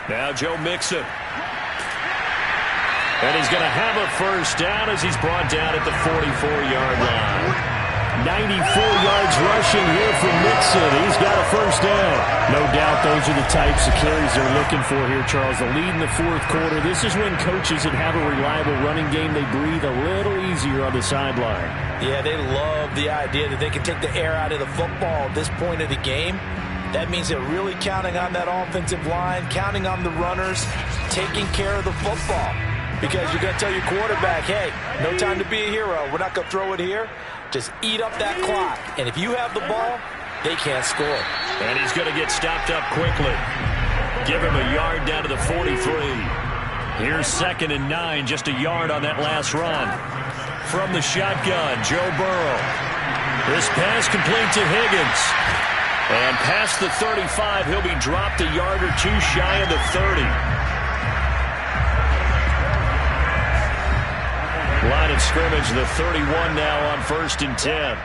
Now Joe Mixon. And he's going to have a first down as he's brought down at the 44-yard line. 94 yards rushing here from Mixon. He's got a first down. No doubt those are the types of carries they're looking for here, Charles. The lead in the fourth quarter. This is when coaches that have a reliable running game, they breathe a little easier on the sideline. Yeah, they love the idea that they can take the air out of the football at this point of the game. That means they're really counting on that offensive line, counting on the runners, taking care of the football. Because you're going to tell your quarterback, hey, no time to be a hero. We're not going to throw it here. Just eat up that clock. And if you have the ball, they can't score. And he's going to get stopped up quickly. Give him a yard down to the 43. Here's 2nd and 9, just a yard on that last run. From the shotgun, Joe Burrow. This pass complete to Higgins. And past the 35, he'll be dropped a yard or two shy of the 30. Line of scrimmage, the 31 now on 1st and 10.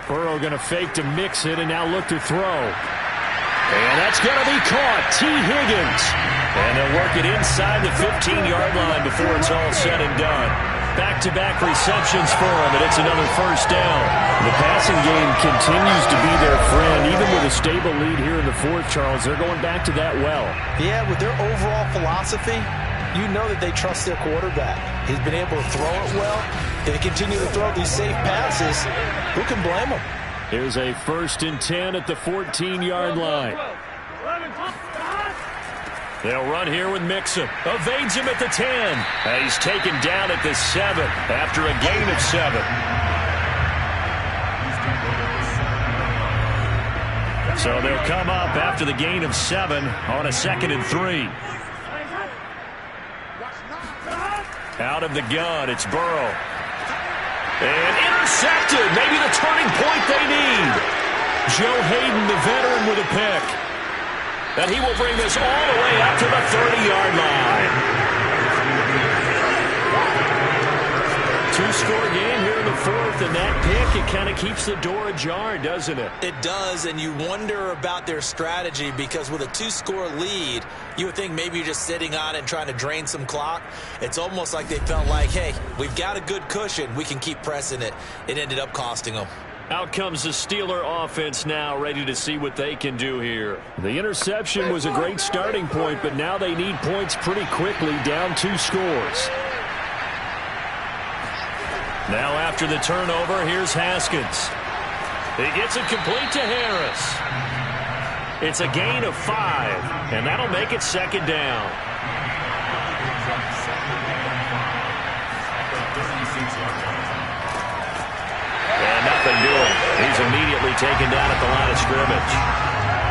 Burrow going to fake to Mixon and now look to throw. And that's going to be caught. T. Higgins. And they'll work it inside the 15-yard line before it's all said and done. Back-to-back receptions for him, and it's another first down. The passing game continues to be their friend. Even with a stable lead here in the fourth, Charles, they're going back to that well. Yeah, with their overall philosophy, you know that they trust their quarterback. He's been able to throw it well. They continue to throw these safe passes. Who can blame them? Here's a 1st and 10 at the 14-yard line. They'll run here with Mixon. Evades him at the 10. And he's taken down at the 7 after a gain of 7. So they'll come up after the gain of 7 on a 2nd and 3. Out of the gun, it's Burrow. And intercepted. Maybe the turning point they need. Joe Hayden, the veteran, with a pick. And he will bring this all the way up to the 30-yard line. Two-score game here in the fourth, and that pick, it kind of keeps the door ajar, doesn't it? It does, and you wonder about their strategy because with a 2-score lead, you would think maybe you're just sitting on it and trying to drain some clock. It's almost like they felt like, hey, we've got a good cushion. We can keep pressing it. It ended up costing them. Out comes the Steeler offense now, ready to see what they can do here. The interception was a great starting point, but now they need points pretty quickly, down 2 scores. Now after the turnover, here's Haskins. He gets it complete to Harris. It's a gain of 5, and that'll make it 2nd down. And nothing doing. He's immediately taken down at the line of scrimmage.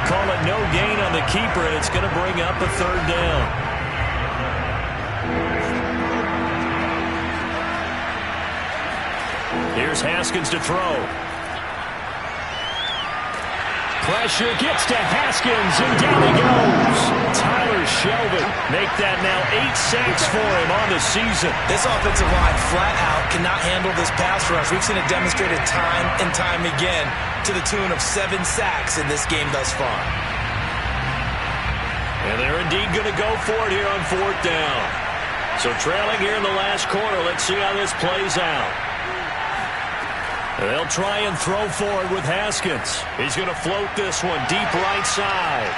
Call it no gain on the keeper, and it's going to bring up a 3rd down. Here's Haskins to throw. Pressure gets to Haskins, and down he goes. Tyler Shelvin make that now 8 sacks for him on the season. This offensive line flat out cannot handle this pass rush. We've seen it demonstrated time and time again to the tune of 7 sacks in this game thus far. And they're indeed going to go for it here on 4th down. So trailing here in the last quarter, let's see how this plays out. They'll try and throw forward with Haskins. He's going to float this one deep right side.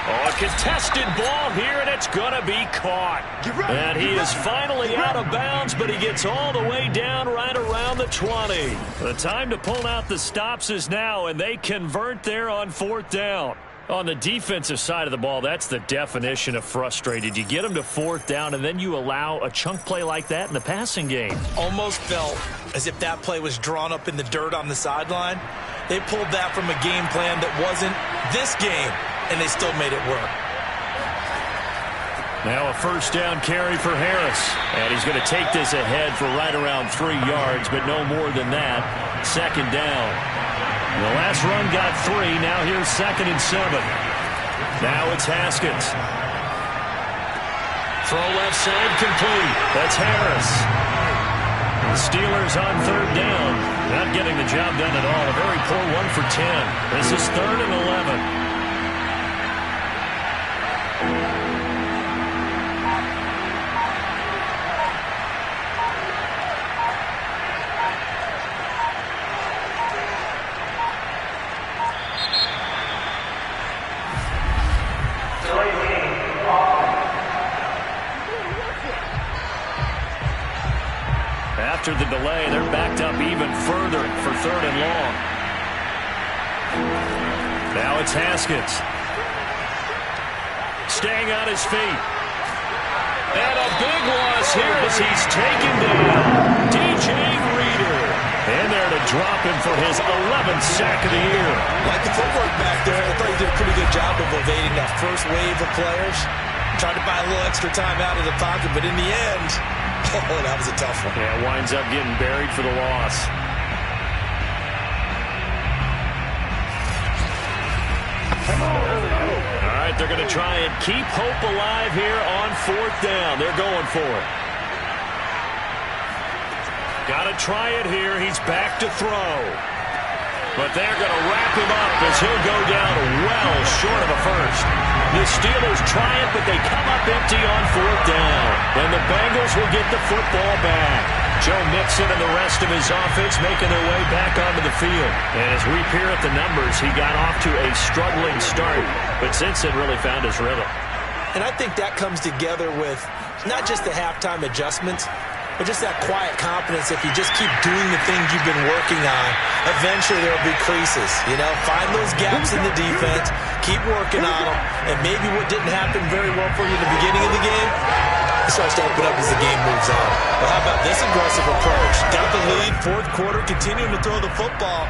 Oh, a contested ball here, and it's going to be caught. And he is finally out of bounds, but he gets all the way down right around the 20. The time to pull out the stops is now, and they convert there on 4th down. On the defensive side of the ball, that's the definition of frustrated. You get them to 4th down, and then you allow a chunk play like that in the passing game. Almost felt as if that play was drawn up in the dirt on the sideline. They pulled that from a game plan that wasn't this game, and they still made it work. Now a 1st down carry for Harris. And he's going to take this ahead for right around 3 yards, but no more than that. 2nd down. The last run got 3. Now here's 2nd and 7. Now it's Haskins. Throw left side complete. That's Harris. The Steelers on 3rd down. Not getting the job done at all. A very poor 1 for 10. This is 3rd and 11. After the delay, they're backed up even further for 3rd and long. Now it's Haskins. Staying on his feet. And a big loss here as he's taken down. DJ Reader in there to drop him for his 11th sack of the year. Like the footwork back there, I thought he did a pretty good job of evading that first wave of players. Tried to buy a little extra time out of the pocket, but in the end, oh, that was a tough one. Yeah, winds up getting buried for the loss. All right, they're going to try and keep hope alive here on 4th down. They're going for it. Got to try it here. He's back to throw. But they're going to wrap him up as he'll go down well short of a first. The Steelers try it, but they come up empty on 4th down. And the Bengals will get the football back. Joe Mixon and the rest of his offense making their way back onto the field. And as we peer at the numbers, he got off to a struggling start, but since then really found his rhythm. And I think that comes together with not just the halftime adjustments, but just that quiet confidence. If you just keep doing the things you've been working on, eventually there will be creases. You know, find those gaps in the defense, keep working on them, and maybe what didn't happen very well for you in the beginning of the game, it starts to open up as the game moves on. But how about this aggressive approach? Got the lead, 4th quarter, continuing to throw the football.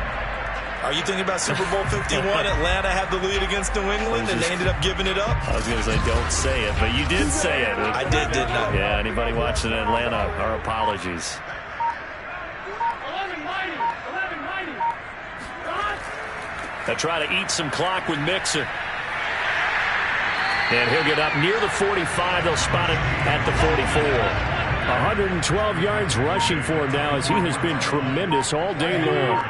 Are you thinking about Super Bowl 51? Atlanta had the lead against New England, and they ended up giving it up? I was going to say, don't say it, but you did say it. I did, didn't I? Yeah, anybody watching in Atlanta, our apologies. 11-90. They try to eat some clock with Mixon. And he'll get up near the 45. They'll spot it at the 44. 112 yards rushing for him now as he has been tremendous all day long.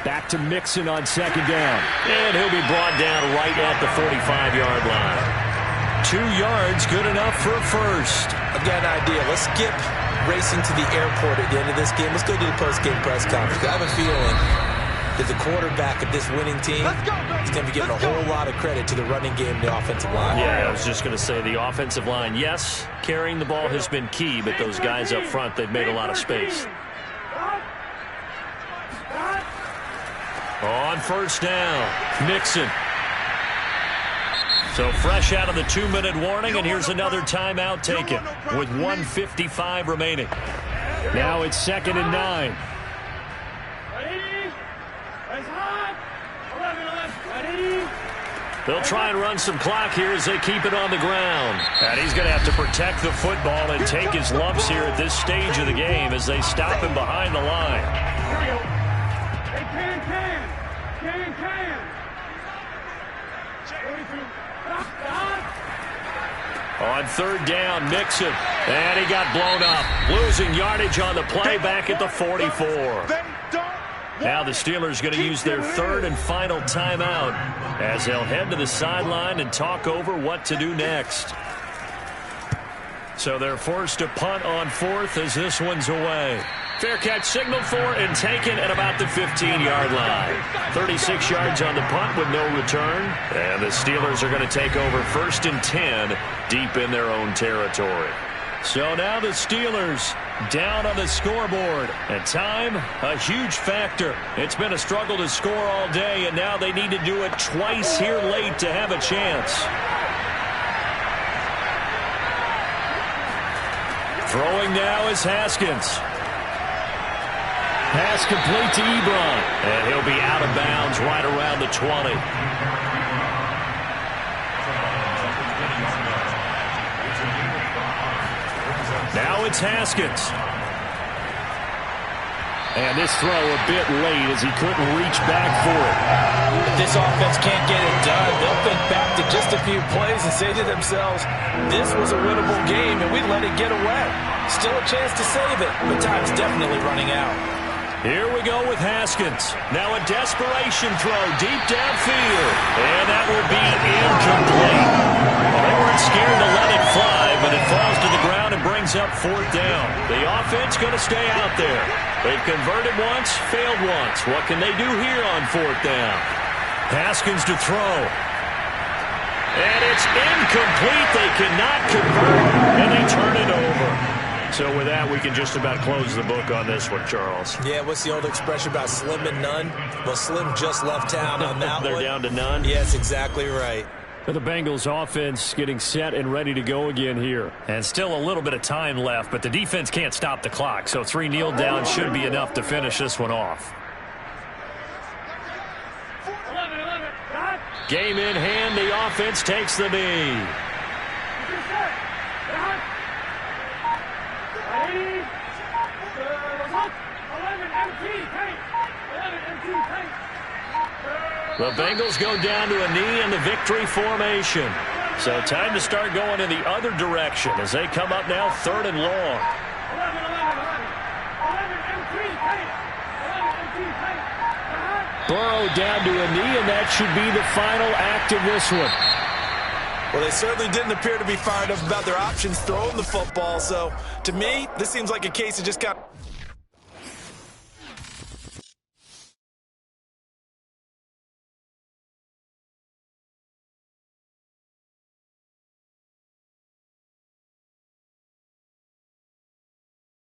Back to Mixon on 2nd down. And he'll be brought down right at the 45-yard line. 2 yards, good enough for a first. I've got an idea. Let's skip racing to the airport at the end of this game. Let's go to the post-game press conference. I have a feeling that the quarterback of this winning team is going to be giving a whole lot of credit to the running game and the offensive line. Yeah, I was just going to say the offensive line, yes, carrying the ball has been key, but those guys up front, they've made a lot of space. On 1st down, Mixon. So fresh out of the 2-minute warning, and here's another timeout taken with 1:55 remaining. Now it's 2nd and 9. They'll try and run some clock here as they keep it on the ground. And he's going to have to protect the football and take his lumps here at this stage of the game as they stop him behind the line. Here we go. Hey, can. On 3rd down, Mixon. And he got blown up. Losing yardage on the play back at the 44. Now the Steelers going to use their 3rd and final timeout as they'll head to the sideline and talk over what to do next. So they're forced to punt on 4th as this one's away. Fair catch signaled for and taken at about the 15-yard line. 36 yards on the punt with no return. And the Steelers are going to take over 1st and 10 deep in their own territory. So now the Steelers down on the scoreboard. And time, a huge factor. It's been a struggle to score all day, and now they need to do it twice here late to have a chance. Throwing now is Haskins. Pass complete to Ebron. And he'll be out of bounds right around the 20. Now it's Haskins. And this throw a bit late as he couldn't reach back for it. If this offense can't get it done, they'll think back to just a few plays and say to themselves, this was a winnable game and we let it get away. Still a chance to save it, but time's definitely running out. Here we go with Haskins. Now a desperation throw deep downfield. And that will be incomplete. Well, they weren't scared to let it fly, but it falls to the ground and brings up 4th down. The offense going to stay out there. They've converted once, failed once. What can they do here on 4th down? Haskins to throw. And it's It's incomplete. They cannot convert, and they turn it over. So with that, we can just about close the book on this one, Charles. Yeah, what's the old expression about slim and none? Well, Slim just left town on that They're one. down to none? Yes, exactly right. The Bengals offense getting set and ready to go again here. And still a little bit of time left, but the defense can't stop the clock, so 3 kneel downs should be enough to finish this one off. Game in hand, the offense takes the knee. The Bengals go down to a knee in the victory formation. So time to start going in the other direction as they come up now 3rd and long. Burrow down to a knee, and that should be the final act of this one. Well, they certainly didn't appear to be fired up about their options throwing the football. So, to me, this seems like a case of just got